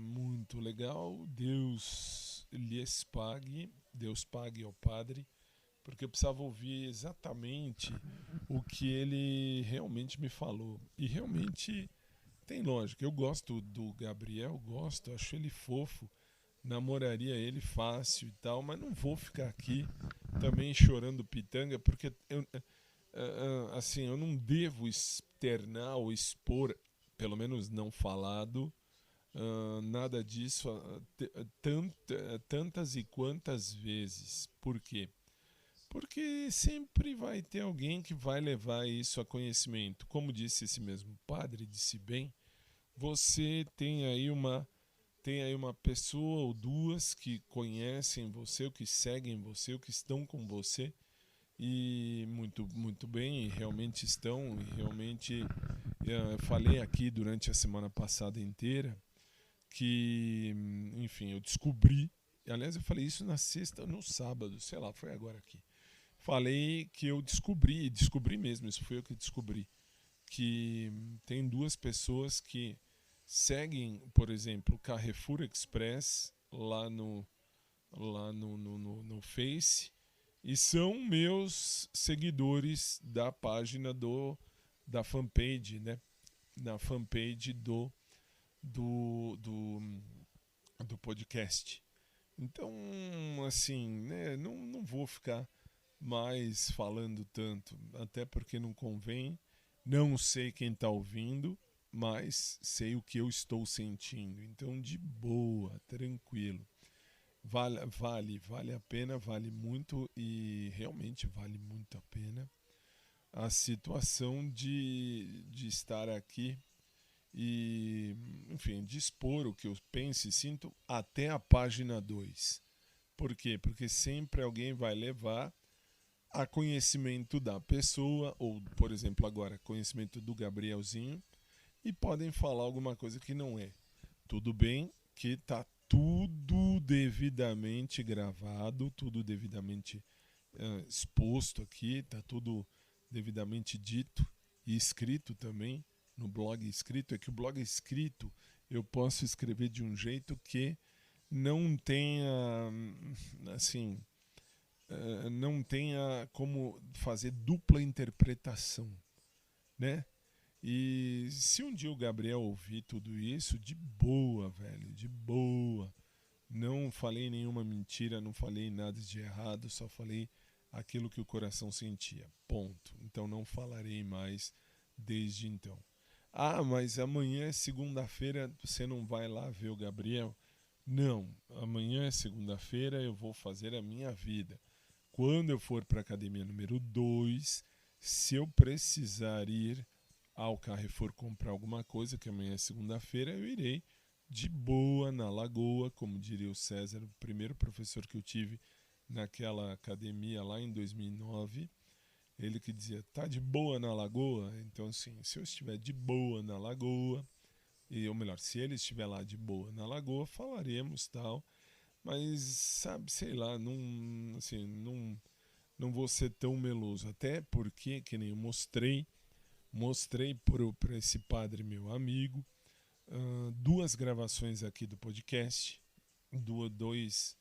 [SPEAKER 1] Muito legal. Deus lhes pague, Deus pague ao padre, porque eu precisava ouvir exatamente o que ele realmente me falou. E realmente tem lógica. Eu gosto do Gabriel, acho ele fofo, namoraria ele fácil e tal, mas não vou ficar aqui também chorando pitanga, porque assim, eu não devo externar ou expor, pelo menos não falado, nada disso tantas e quantas vezes. Por quê? Porque sempre vai ter alguém que vai levar isso a conhecimento. Como disse esse mesmo padre, disse bem, você tem aí uma pessoa ou duas que conhecem você, ou que seguem você, ou que estão com você, e muito, muito bem, e realmente estão, e realmente eu falei aqui durante a semana passada inteira, que, enfim, eu descobri, aliás eu falei isso na sexta, no sábado, sei lá, foi agora aqui, falei que eu descobri mesmo, isso foi eu que descobri, que tem duas pessoas que seguem, por exemplo, o Carrefour Express lá no Face, E são meus seguidores da página da fanpage, né? Na fanpage do podcast. Então, assim, né? Não vou ficar mais falando tanto, até porque não convém. Não sei quem está ouvindo, mas sei o que eu estou sentindo. Então, de boa, tranquilo. Vale a pena, vale muito e realmente vale muito a pena a situação de estar aqui e, enfim, de expor o que eu penso e sinto até a página 2. Por quê? Porque sempre alguém vai levar a conhecimento da pessoa, ou, por exemplo, agora, conhecimento do Gabrielzinho, e podem falar alguma coisa que não é. Tudo bem que tá tudo devidamente gravado, tudo devidamente exposto aqui, tá tudo devidamente dito e escrito também, no blog escrito. É que o blog escrito eu posso escrever de um jeito que não tenha, assim, não tenha como fazer dupla interpretação, né? E se um dia o Gabriel ouvir tudo isso, de boa, velho, de boa. Não falei nenhuma mentira, não falei nada de errado, só falei aquilo que o coração sentia. Ponto. Então não falarei mais desde então. Ah, mas amanhã é segunda-feira, você não vai lá ver o Gabriel? Não, amanhã é segunda-feira, eu vou fazer a minha vida. Quando eu for para a academia número 2, se eu precisar ir ao Carrefour comprar alguma coisa, que amanhã é segunda-feira, eu irei de boa na Lagoa, como diria o César, o primeiro professor que eu tive naquela academia lá em 2009. Ele que dizia, tá de boa na Lagoa? Então, assim, se eu estiver de boa na Lagoa, ou melhor, se ele estiver lá de boa na Lagoa, falaremos tal. Mas, sabe, sei lá, não vou ser tão meloso. Até porque, que nem eu mostrei para esse padre meu amigo, 2 gravações aqui do podcast, 2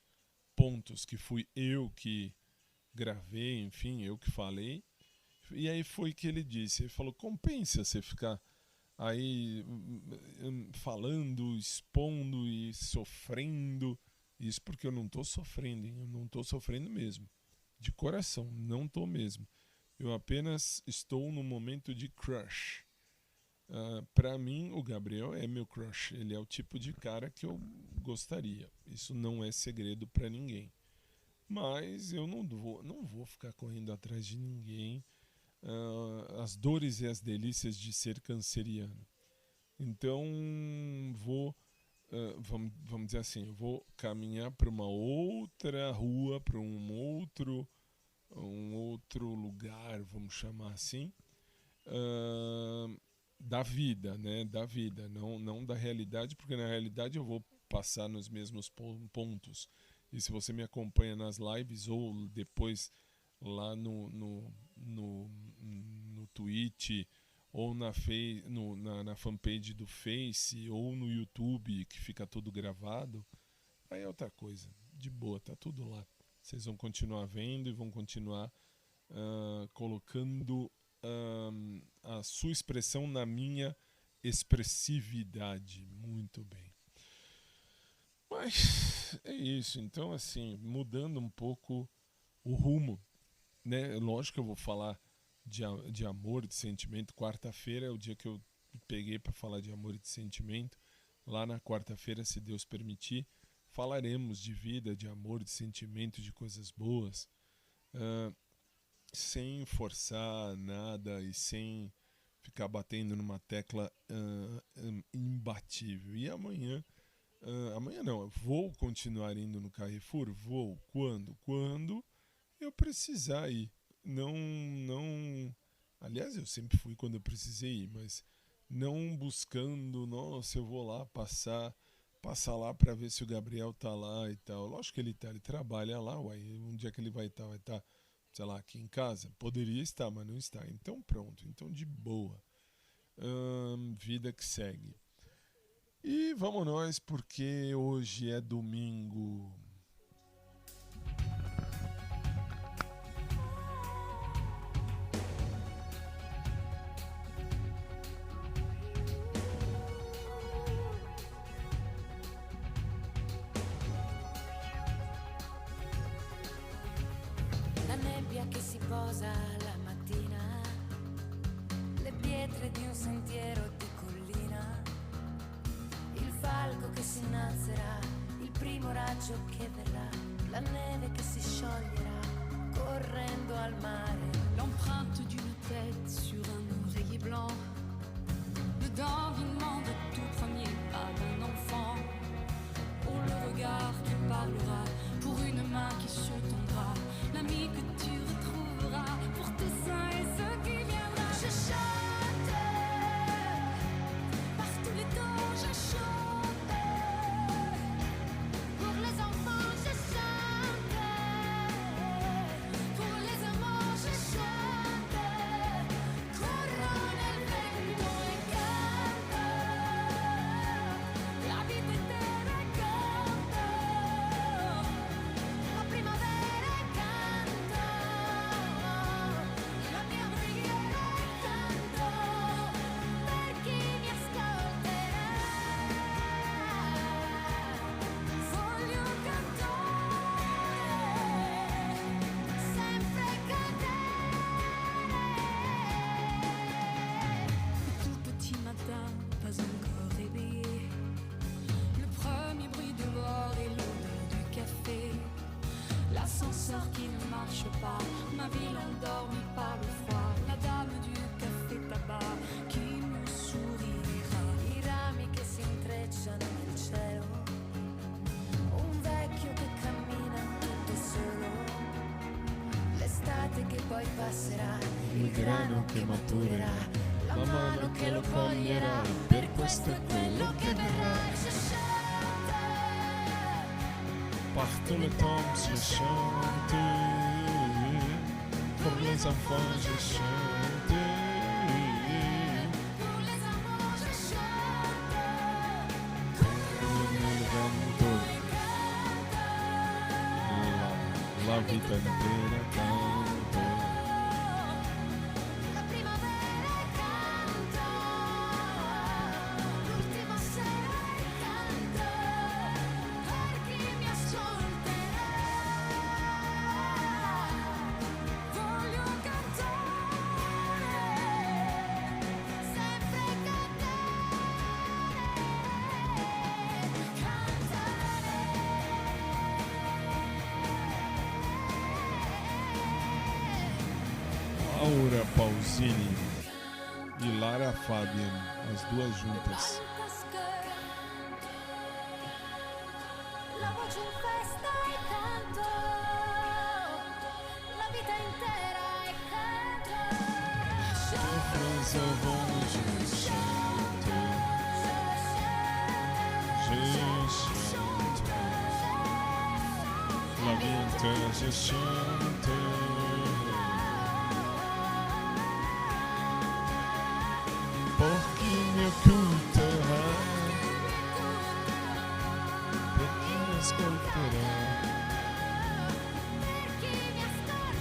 [SPEAKER 1] pontos que fui eu que gravei, enfim, eu que falei. E aí foi que ele disse, ele falou, compensa você ficar aí falando, expondo e sofrendo. Isso porque eu não estou sofrendo, hein? Eu não estou sofrendo mesmo. De coração, não estou mesmo. Eu apenas estou num momento de crush. Para mim, o Gabriel é meu crush. Ele é o tipo de cara que eu gostaria. Isso não é segredo para ninguém. Mas eu não vou ficar correndo atrás de ninguém. As dores e as delícias de ser canceriano. Então, vamos dizer assim, eu vou caminhar para uma outra rua, para um outro lugar, vamos chamar assim, da vida, né? Da vida, não da realidade, porque na realidade eu vou passar nos mesmos pontos. E se você me acompanha nas lives ou depois lá no Twitch ou na fanpage do Face ou no YouTube, que fica tudo gravado, aí é outra coisa. De boa, tá tudo lá. Vocês vão continuar vendo e vão continuar colocando a sua expressão na minha expressividade. Muito bem. Mas é isso. Então, assim, mudando um pouco o rumo, né? Lógico que eu vou falar de amor, de sentimento. Quarta-feira é o dia que eu peguei para falar de amor e de sentimento. Lá na quarta-feira, se Deus permitir, falaremos de vida, de amor, de sentimento, de coisas boas, sem forçar nada e sem ficar batendo numa tecla imbatível. E amanhã não, eu vou continuar indo no Carrefour? Vou. Quando eu precisar ir. Aliás, eu sempre fui quando eu precisei ir, mas não buscando, nossa, eu vou lá passar lá para ver se o Gabriel tá lá e tal. Lógico que ele tá, ele trabalha lá, um dia que ele vai estar, sei lá, aqui em casa. Poderia estar, mas não está. Então pronto, então de boa. Vida que segue. E vamos nós, porque hoje é domingo.
[SPEAKER 3] che si posa la mattina, le pietre di un sentiero di collina, il falco che si innalzerà, il primo raggio che verrà, la neve che si scioglierà correndo al mare.
[SPEAKER 6] L'empreinte d'une tête sur un oreiller blanc, le dandinement de tout premier pas d'un enfant, ou le regard qui parlera pour une main qui se tendra, l'ami que tu retrouveras pour tes seins et ce qui viendra. Je chante par tous les temps, je chante pour les enfants, je chante pour les amants, je chante. Corro nel vento e canto, la vita intera e canto, la primavera e canto, la mia preghiera e canto, per chi mi ascolterà. Voglio cantare, sempre cantare. Le tout petit matin, pas encore réveillé, le premier bruit de bord et l'odeur du café, l'ascenseur qui ne marche pas, ma ville endormie par le froid, la dame du café tabac qui me sourira.
[SPEAKER 3] I rami che si intrecciano nel cielo, un vecchio che cammina tutto solo, l'estate che poi passerà, il grano che maturerà, la mano che lo coglierà, per questo è quello che verrà. Je chante
[SPEAKER 1] Par tout le temps, je chante. Pour les enfants, je chante.
[SPEAKER 3] pour les amants, je chante.
[SPEAKER 1] Nel vento, la vita intera canto.
[SPEAKER 3] La primavera e canto, l'ultima sera e canto, per chi mi ascolterà. Voglio cantare, sempre
[SPEAKER 1] Laura Pausini e Lara Fabian, as duas juntas.
[SPEAKER 3] La voce in festa e canto, la vita intera e canto.
[SPEAKER 1] Les avant, je chante. Je chante. La vie entière, je chante. Por chi mi occulterà, per chi mi ascolterà.
[SPEAKER 3] Per chi mi ascolterà,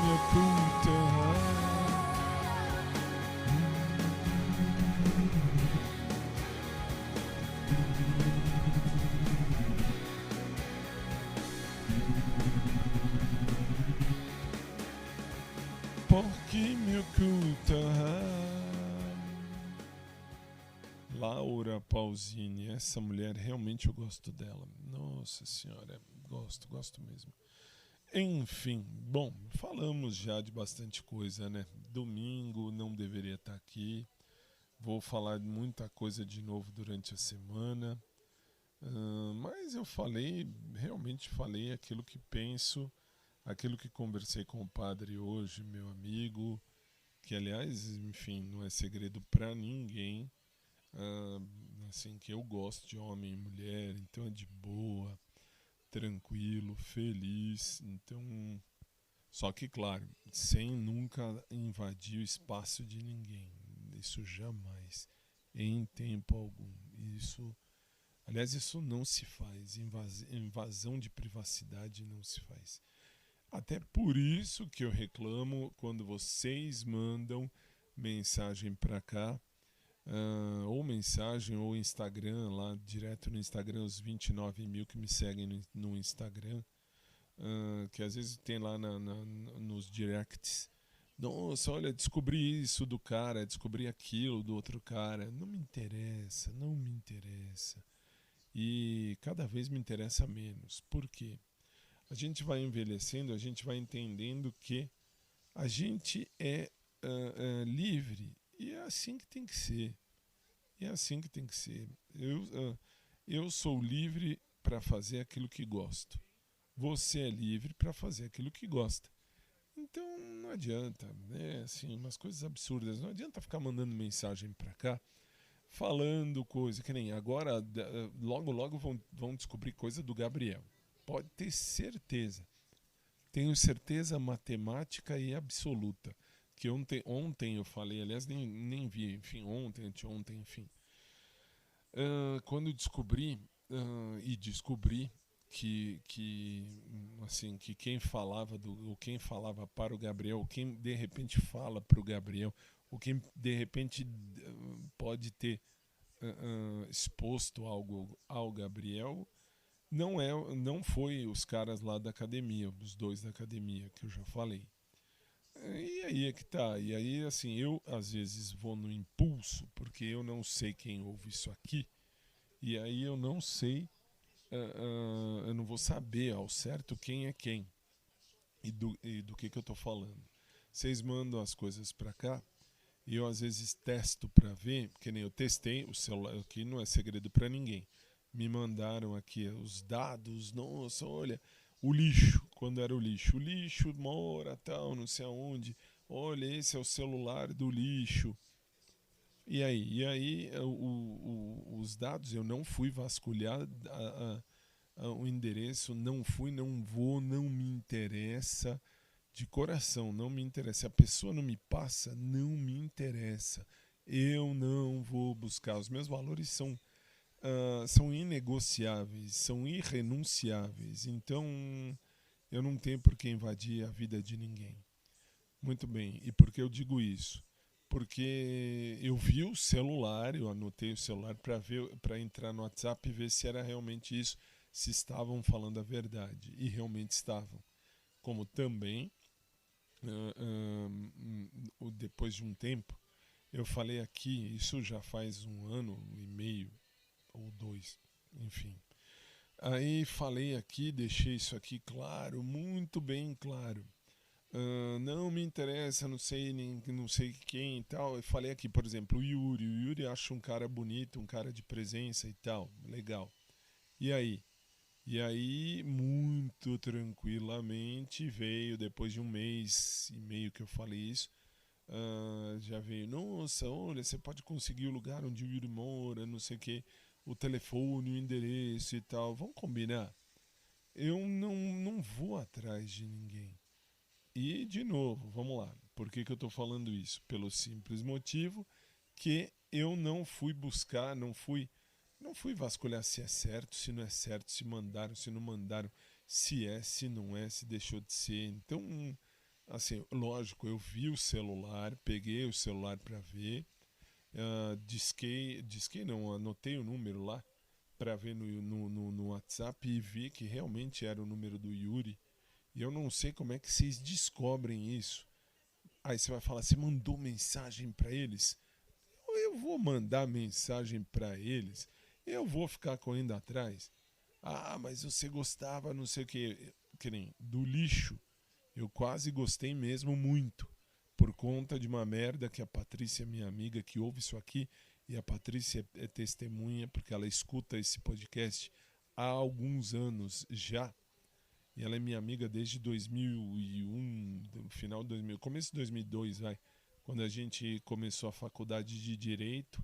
[SPEAKER 3] io canto.
[SPEAKER 1] Mi occulterà. Por chi mi occulterà. Laura Pausini, essa mulher realmente eu gosto dela. Nossa senhora, gosto mesmo. Enfim, bom, falamos já de bastante coisa, né? Domingo não deveria estar aqui. Vou falar de muita coisa de novo durante a semana. Mas eu realmente falei aquilo que penso, aquilo que conversei com o padre hoje, meu amigo, que aliás, enfim, não é segredo para ninguém. Assim, que eu gosto de homem e mulher, então é de boa, tranquilo, feliz, então, só que claro, sem nunca invadir o espaço de ninguém, isso jamais, em tempo algum, aliás, isso não se faz, invasão de privacidade não se faz, até por isso que eu reclamo quando vocês mandam mensagem para cá, ou mensagem, ou Instagram, lá direto no Instagram, os 29 mil que me seguem no Instagram, que às vezes tem lá nos directs. Nossa, olha, descobri isso do cara, descobri aquilo do outro cara. Não me interessa, não me interessa. E cada vez me interessa menos. Por quê? A gente vai envelhecendo, a gente vai entendendo que a gente é livre. E é assim que tem que ser. É assim que tem que ser. Eu sou livre para fazer aquilo que gosto. Você é livre para fazer aquilo que gosta. Então não adianta, né? Assim, umas coisas absurdas. Não adianta ficar mandando mensagem para cá, falando coisa que nem agora. Logo vão descobrir coisa do Gabriel. Pode ter certeza. Tenho certeza matemática e absoluta. Que ontem eu falei, aliás, nem vi, enfim, anteontem, enfim. Quando descobri que quem falava quem falava para o Gabriel, quem de repente fala para o Gabriel, ou quem de repente pode ter exposto algo ao Gabriel, não foi os caras lá da academia, os dois da academia que eu já falei. E aí é que tá. E aí, assim, eu às vezes vou no impulso, porque eu não sei quem ouve isso aqui, e aí eu não sei, eu não vou saber ao certo quem é quem e do que eu tô falando. Vocês mandam as coisas pra cá e eu às vezes testo pra ver, porque nem eu testei o celular aqui, não é segredo pra ninguém. Me mandaram aqui os dados, nossa, olha, o lixo, quando era o lixo mora tal, não sei aonde, olha, esse é o celular do lixo. E aí os dados, eu não fui vasculhar o endereço, não vou, não me interessa, de coração, não me interessa. Se a pessoa não me passa, não me interessa. Eu não vou buscar. Os meus valores são inegociáveis, são irrenunciáveis. Então, eu não tenho por que invadir a vida de ninguém. Muito bem. E por que eu digo isso? Porque eu vi o celular, eu anotei o celular para entrar no WhatsApp e ver se era realmente isso, se estavam falando a verdade. E realmente estavam. Como também, depois de um tempo, eu falei aqui, isso já faz 1 ano e meio ou 2, enfim. Aí falei aqui, deixei isso aqui claro, muito bem claro. Não me interessa, não sei quem e tal. Eu falei aqui, por exemplo, o Yuri acha um cara bonito, um cara de presença e tal, legal. E aí, muito tranquilamente veio, depois de 1 mês e meio que eu falei isso, já veio, nossa, olha, você pode conseguir o lugar onde o Yuri mora, não sei o que, o telefone, o endereço e tal, vamos combinar. Eu não vou atrás de ninguém. E, de novo, vamos lá. Por que eu estou falando isso? Pelo simples motivo que eu não fui buscar, não fui vasculhar se é certo, se não é certo, se mandaram, se não mandaram, se é, se não é, se deixou de ser. Então, assim, lógico, eu vi o celular, peguei o celular para ver, disquei não, anotei o número lá para ver no WhatsApp e vi que realmente era o número do Yuri. E eu não sei como é que vocês descobrem isso. Aí você vai falar, você mandou mensagem para eles? Eu vou mandar mensagem para eles? Eu vou ficar correndo atrás? Ah, mas você gostava, não sei o que nem do lixo. Eu quase gostei mesmo muito. Por conta de uma merda que a Patrícia, minha amiga, que ouve isso aqui, e a Patrícia é testemunha, porque ela escuta esse podcast há alguns anos já. E ela é minha amiga desde 2001, final de 2000, começo de 2002, quando a gente começou a faculdade de Direito.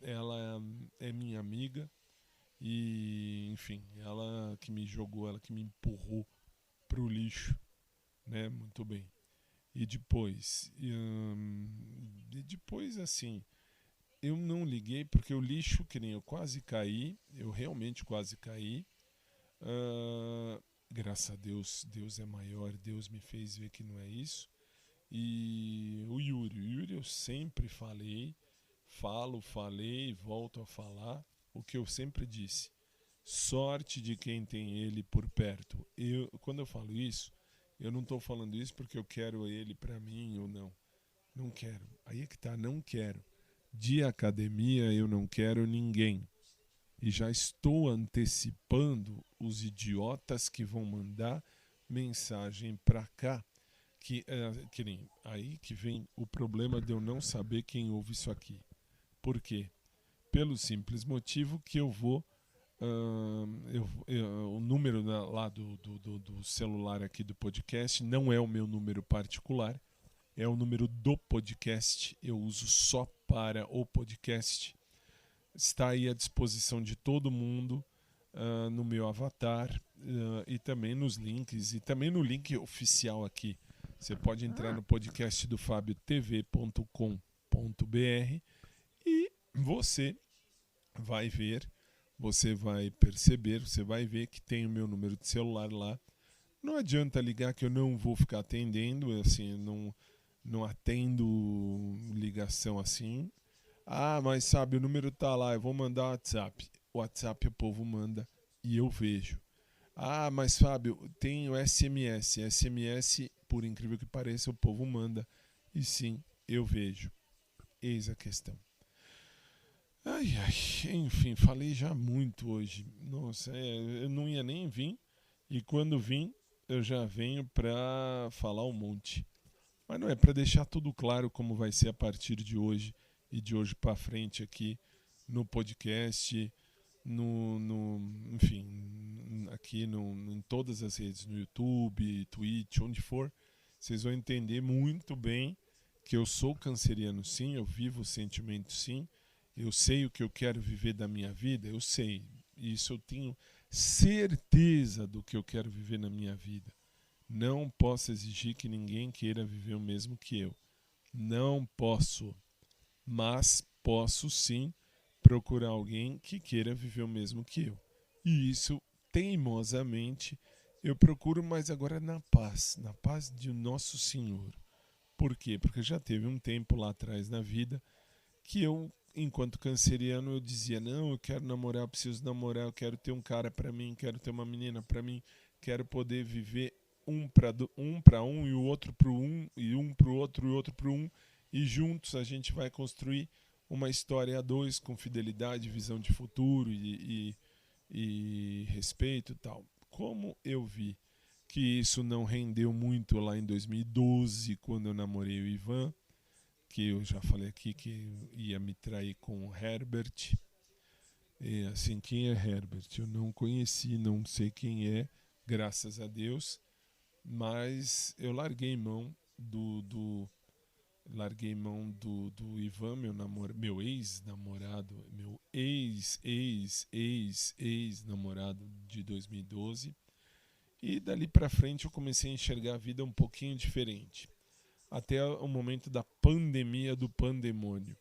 [SPEAKER 1] Ela é minha amiga e, enfim, ela que me jogou, ela que me empurrou pro lixo, né? Muito bem. E depois, assim, eu não liguei porque o lixo, que nem eu quase caí, eu realmente quase caí. Graças a Deus, Deus é maior, Deus me fez ver que não é isso. E o Yuri eu sempre falei falei e volto a falar o que eu sempre disse. Sorte de quem tem ele por perto. Quando eu falo isso, eu não estou falando isso porque eu quero ele para mim ou não. Não quero. Aí é que tá, não quero. De academia eu não quero ninguém. E já estou antecipando os idiotas que vão mandar mensagem para cá. Aí que vem o problema de eu não saber quem ouve isso aqui. Por quê? Pelo simples motivo que eu vou... o número lá do celular aqui do podcast não é o meu número particular, é o número do podcast. Eu uso só para o podcast. Está aí à disposição de todo mundo no meu avatar e também nos links e também no link oficial aqui. Você pode entrar no podcast do fabiotv.com.br e você vai ver, você vai perceber, você vai ver que tem o meu número de celular lá. Não adianta ligar que eu não vou ficar atendendo, assim, não atendo ligação assim. Ah, mas sabe, o número tá lá, eu vou mandar o WhatsApp. O WhatsApp o povo manda e eu vejo. Ah, mas Fábio, tem o SMS. SMS, por incrível que pareça, o povo manda. E sim, eu vejo. Eis a questão. Enfim, falei já muito hoje. Nossa, eu não ia nem vir. E quando vim, eu já venho para falar um monte. Mas não é para deixar tudo claro como vai ser a partir de hoje e de hoje para frente aqui no podcast, enfim, aqui em todas as redes, no YouTube, Twitch, onde for. Vocês vão entender muito bem que eu sou canceriano sim, eu vivo o sentimento sim. Eu sei o que eu quero viver da minha vida, eu sei. Isso eu tenho certeza do que eu quero viver na minha vida. Não posso exigir que ninguém queira viver o mesmo que eu. Não posso. Mas posso sim procurar alguém que queira viver o mesmo que eu. E isso, teimosamente, eu procuro, mas agora na paz de Nosso Senhor. Por quê? Porque já teve um tempo lá atrás na vida que eu, enquanto canceriano, eu dizia, não, eu quero namorar, eu preciso namorar, eu quero ter um cara pra mim, quero ter uma menina pra mim, quero poder viver um pra um e o outro pro um, e um pro outro e o outro pro um, e juntos a gente vai construir uma história a dois com fidelidade, visão de futuro e respeito e tal. Como eu vi que isso não rendeu muito lá em 2012, quando eu namorei o Ivan, que eu já falei aqui que ia me trair com o Herbert. E assim, quem é Herbert? Eu não conheci, não sei quem é, graças a Deus, mas eu larguei mão do Ivan, meu ex-namorado, meu ex-namorado de 2012, e dali pra frente eu comecei a enxergar a vida um pouquinho diferente. Até o momento da pandemia do pandemônio.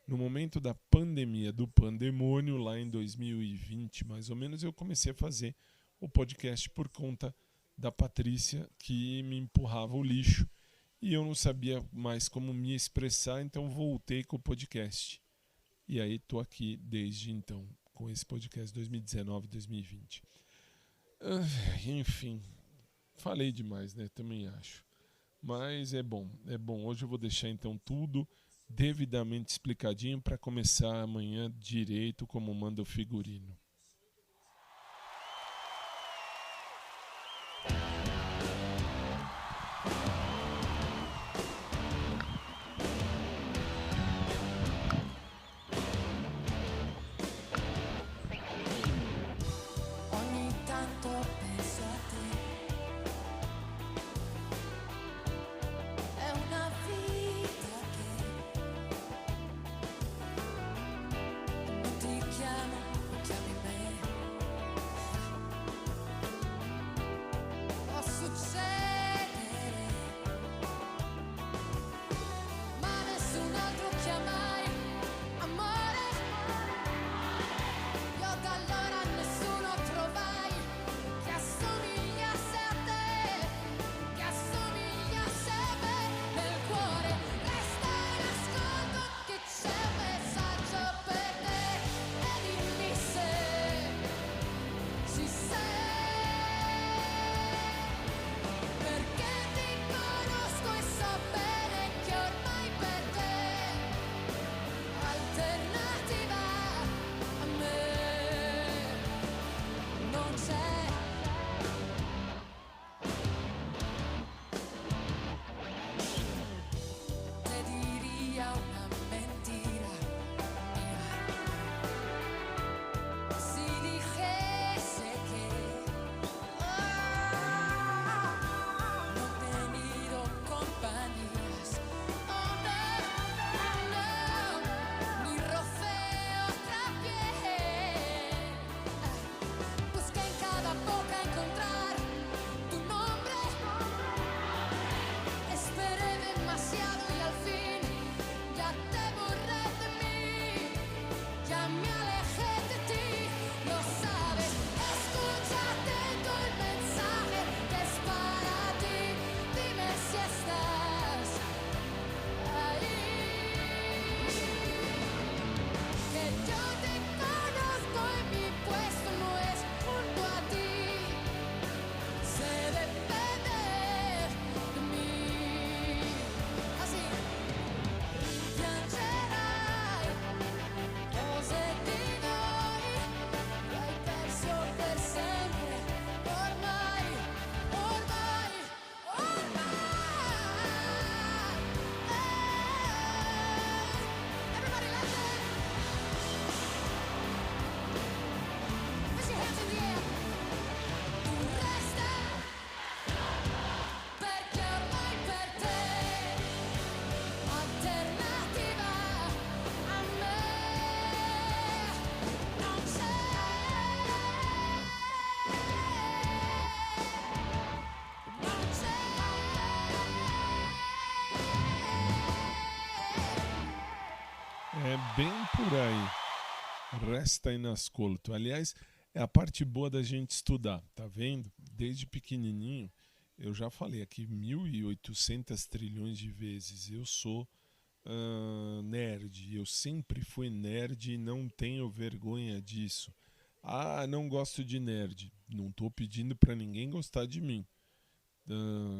[SPEAKER 1] No momento da pandemia do pandemônio, lá em 2020, mais ou menos, eu comecei a fazer o podcast por conta da Patrícia, que me empurrava o lixo. E eu não sabia mais como me expressar, então voltei com o podcast. E aí estou aqui desde então, com esse podcast 2019-2020. Enfim, falei demais, né? Também acho. Mas é bom. Hoje eu vou deixar então tudo devidamente explicadinho para começar amanhã direito, como manda o figurino.
[SPEAKER 3] Ogni tanto penso a te. È una vita che non ti chiamo, non chiami me.
[SPEAKER 1] É bem por aí. Resta inascolto. Aliás, é a parte boa da gente estudar, tá vendo? Desde pequenininho, eu já falei aqui 1.800 trilhões de vezes. Eu sou nerd. Eu sempre fui nerd e não tenho vergonha disso. Ah, não gosto de nerd. Não tô pedindo pra ninguém gostar de mim.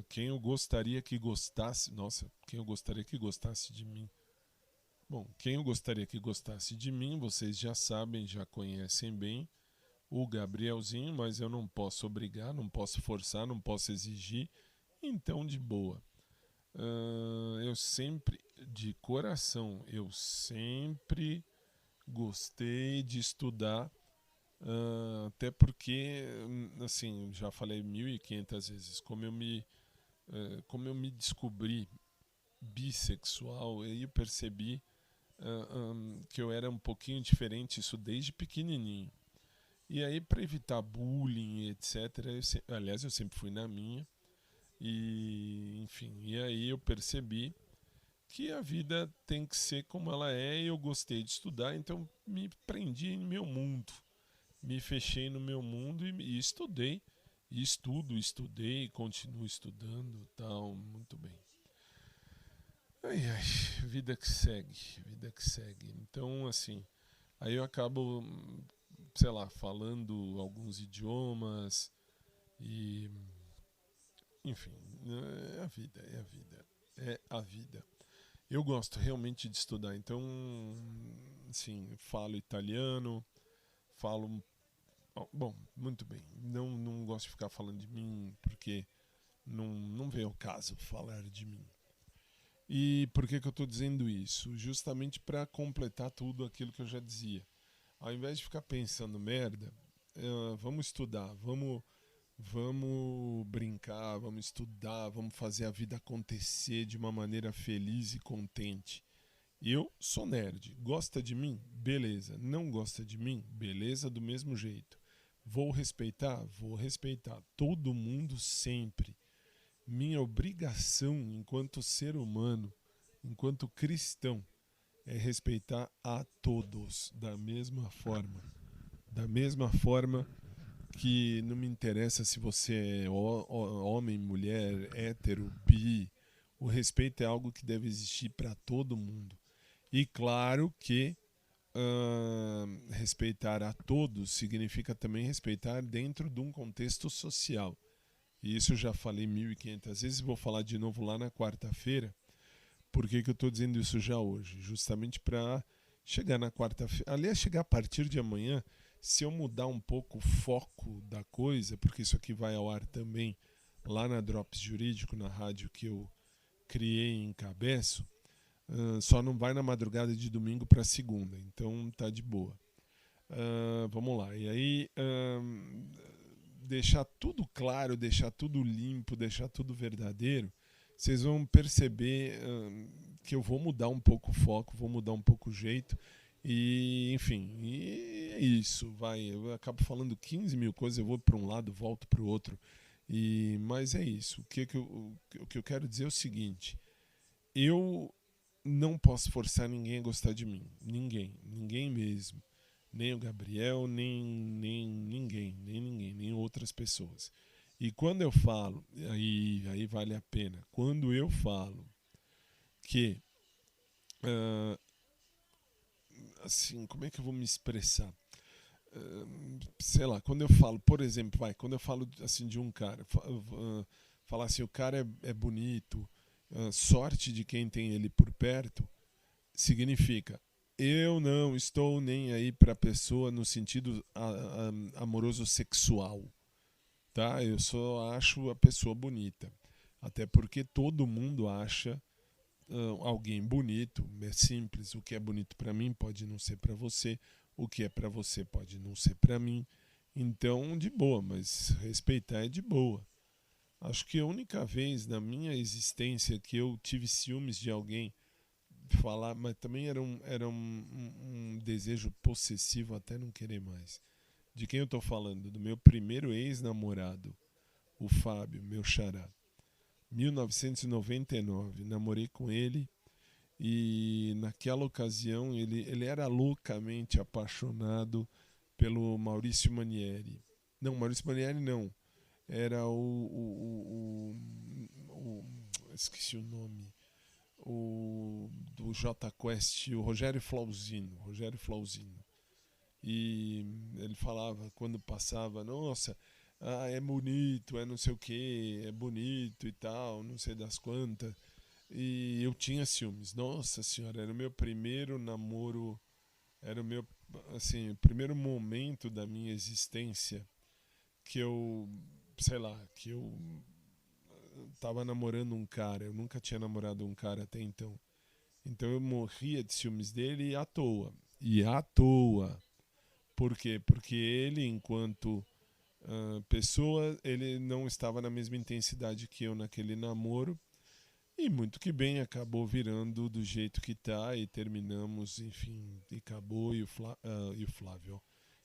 [SPEAKER 1] Quem eu gostaria que gostasse... Nossa, quem eu gostaria que gostasse de mim? Bom, quem eu gostaria que gostasse de mim, vocês já sabem, já conhecem bem, o Gabrielzinho, mas eu não posso obrigar, não posso forçar, não posso exigir, então de boa. Eu sempre, de coração, eu sempre gostei de estudar, até porque, assim, já falei 1.500 vezes, como eu me descobri bissexual, aí eu percebi que eu era um pouquinho diferente, isso desde pequenininho. E aí, para evitar bullying, etc., aliás, eu sempre fui na minha, e enfim, e aí eu percebi que a vida tem que ser como ela é, e eu gostei de estudar, então me prendi em meu mundo, me fechei no meu mundo e estudei, e estudei, continuo estudando, tal, muito bem. Ai, vida que segue. Então, assim, aí eu acabo, sei lá, falando alguns idiomas e, enfim, é a vida. Eu gosto realmente de estudar, então, assim, falo italiano, bom, muito bem. Não gosto de ficar falando de mim porque não vem ao caso falar de mim. E por que eu estou dizendo isso? Justamente para completar tudo aquilo que eu já dizia. Ao invés de ficar pensando merda, vamos estudar, vamos brincar, vamos estudar, vamos fazer a vida acontecer de uma maneira feliz e contente. Eu sou nerd. Gosta de mim? Beleza. Não gosta de mim? Beleza, do mesmo jeito. Vou respeitar? Vou respeitar. Todo mundo sempre. Minha obrigação enquanto ser humano, enquanto cristão, é respeitar a todos da mesma forma. Da mesma forma que não me interessa se você é homem, mulher, hétero, bi. O respeito é algo que deve existir para todo mundo. E claro que respeitar a todos significa também respeitar dentro de um contexto social. E isso eu já falei 1.500 vezes, vou falar de novo lá na quarta-feira. Por que eu estou dizendo isso já hoje? Justamente para chegar na quarta-feira. Aliás, chegar a partir de amanhã, se eu mudar um pouco o foco da coisa, porque isso aqui vai ao ar também lá na Drops Jurídico, na rádio que eu criei e encabeço, só não vai na madrugada de domingo para segunda. Então tá de boa. Vamos lá. E aí... deixar tudo claro, deixar tudo limpo, deixar tudo verdadeiro, vocês vão perceber que eu vou mudar um pouco o foco, vou mudar um pouco o jeito, e enfim, e é isso, eu acabo falando 15 mil coisas, eu vou para um lado, volto para o outro, mas é isso, o que eu quero dizer é o seguinte, eu não posso forçar ninguém a gostar de mim, ninguém mesmo. Nem o Gabriel, nem ninguém, nem outras pessoas. E quando eu falo, aí vale a pena, quando eu falo que, assim, como é que eu vou me expressar? Sei lá, quando eu falo, por exemplo, quando eu falo assim de um cara, falar assim, o cara é bonito, sorte de quem tem ele por perto, significa... Eu não estou nem aí para a pessoa no sentido amoroso sexual, tá? Eu só acho a pessoa bonita. Até porque todo mundo acha alguém bonito, é simples. O que é bonito para mim pode não ser para você, o que é para você pode não ser para mim. Então, de boa, mas respeitar é de boa. Acho que a única vez na minha existência que eu tive ciúmes de alguém falar, mas também era um desejo possessivo até não querer mais. De quem eu estou falando? Do meu primeiro ex-namorado, o Fábio, meu xará. 1999, namorei com ele E naquela ocasião ele era loucamente apaixonado pelo Maurício Manieri. Não, Maurício Manieri não. Era esqueci o nome. O do Jota Quest, o Rogério Flauzino. E ele falava quando passava, nossa, é bonito, é não sei o que, é bonito e tal, não sei das quantas. E eu tinha ciúmes. Nossa senhora, era o meu primeiro namoro, era o meu, assim, o primeiro momento da minha existência que eu, sei lá, que eu tava namorando um cara. Eu nunca tinha namorado um cara até então. Então eu morria de ciúmes dele à toa. E à toa. Por quê? Porque ele, enquanto pessoa, ele não estava na mesma intensidade que eu naquele namoro. E muito que bem, acabou virando do jeito que tá e terminamos, enfim, e acabou. E o Flávio, ó,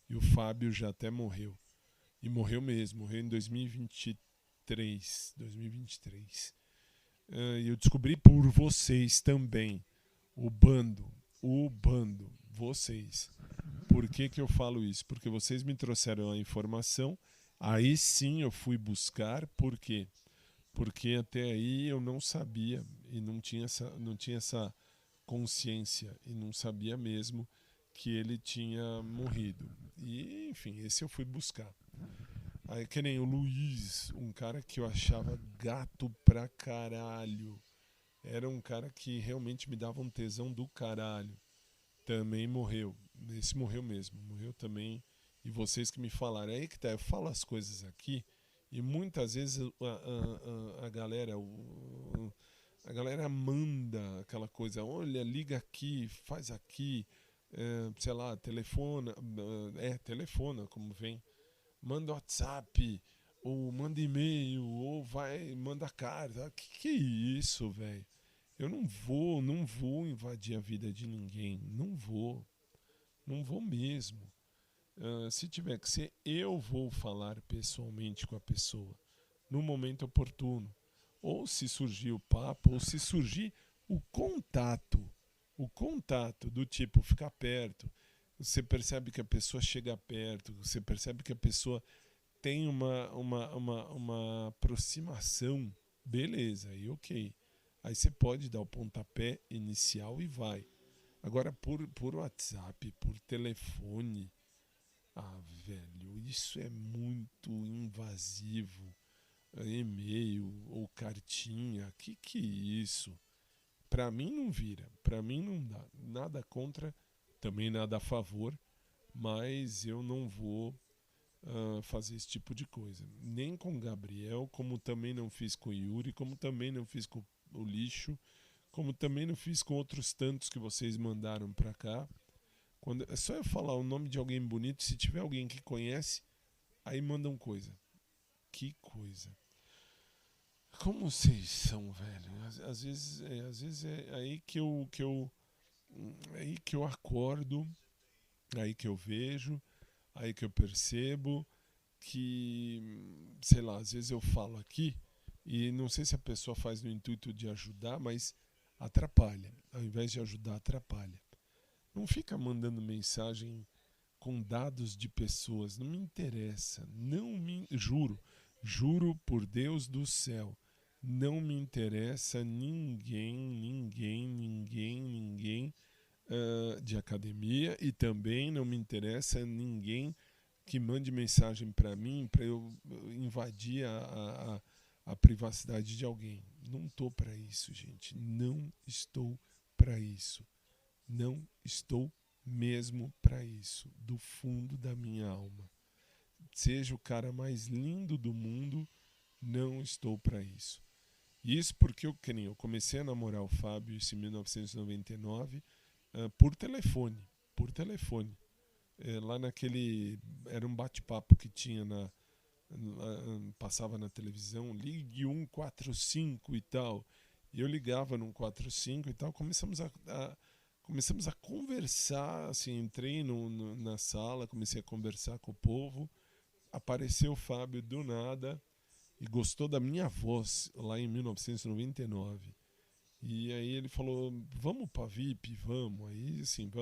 [SPEAKER 1] e o Fábio já até morreu. E morreu mesmo, morreu em 2023. E eu descobri por vocês também, o bando, vocês. Por que eu falo isso? Porque vocês me trouxeram a informação, aí sim eu fui buscar. Por quê? Porque até aí eu não sabia e não tinha essa consciência e não sabia mesmo que ele tinha morrido. E, enfim, esse eu fui buscar. Aí, que nem o Luiz, um cara que eu achava gato pra caralho. Era um cara que realmente me dava um tesão do caralho. Também morreu. Esse morreu mesmo. Morreu também. E vocês que me falaram. É aí que tá, eu falo as coisas aqui e muitas vezes a galera manda aquela coisa, olha, liga aqui, faz aqui, sei lá, telefona, como vem, manda WhatsApp, ou manda e-mail, ou vai, manda carta. Que é isso, velho? Eu não vou invadir a vida de ninguém, não vou mesmo. Se tiver que ser, eu vou falar pessoalmente com a pessoa no momento oportuno, ou se surgir o papo, ou se surgir o contato do tipo ficar perto. Você percebe que a pessoa chega perto, você percebe que a pessoa tem uma aproximação, beleza, aí ok. Aí você pode dar o pontapé inicial e vai. Agora por WhatsApp, por telefone, velho, isso é muito invasivo. E-mail ou cartinha, que é isso? Pra mim não vira, pra mim não dá. Nada contra, também nada a favor, mas eu não vou fazer esse tipo de coisa. Nem com o Gabriel, como também não fiz com o Yuri, como também não fiz com o Lixo, como também não fiz com outros tantos que vocês mandaram pra cá. É só eu falar o nome de alguém bonito, se tiver alguém que conhece, aí mandam coisa. Que coisa. Como vocês são, velho? Às vezes é aí que eu acordo, aí que eu vejo, aí que eu percebo que, sei lá, às vezes eu falo aqui e não sei se a pessoa faz no intuito de ajudar, mas atrapalha. Ao invés de ajudar, atrapalha. Não fica mandando mensagem com dados de pessoas. Não me interessa. Juro por Deus do céu. Não me interessa ninguém de academia, e também não me interessa ninguém que mande mensagem para mim para eu invadir a privacidade de alguém. Não estou para isso, gente. Não estou para isso. Não estou mesmo para isso, do fundo da minha alma. Seja o cara mais lindo do mundo, não estou para isso. Isso porque eu comecei a namorar o Fábio em 1999 por telefone. Lá naquele, era um bate-papo que tinha passava na televisão, ligue 145 e tal. E eu ligava no 145 e tal, começamos a conversar, assim, entrei na sala, comecei a conversar com o povo, apareceu o Fábio do nada e gostou da minha voz lá em 1999. E aí ele falou, vamos pra VIP? Vamos. Aí, assim, vamos.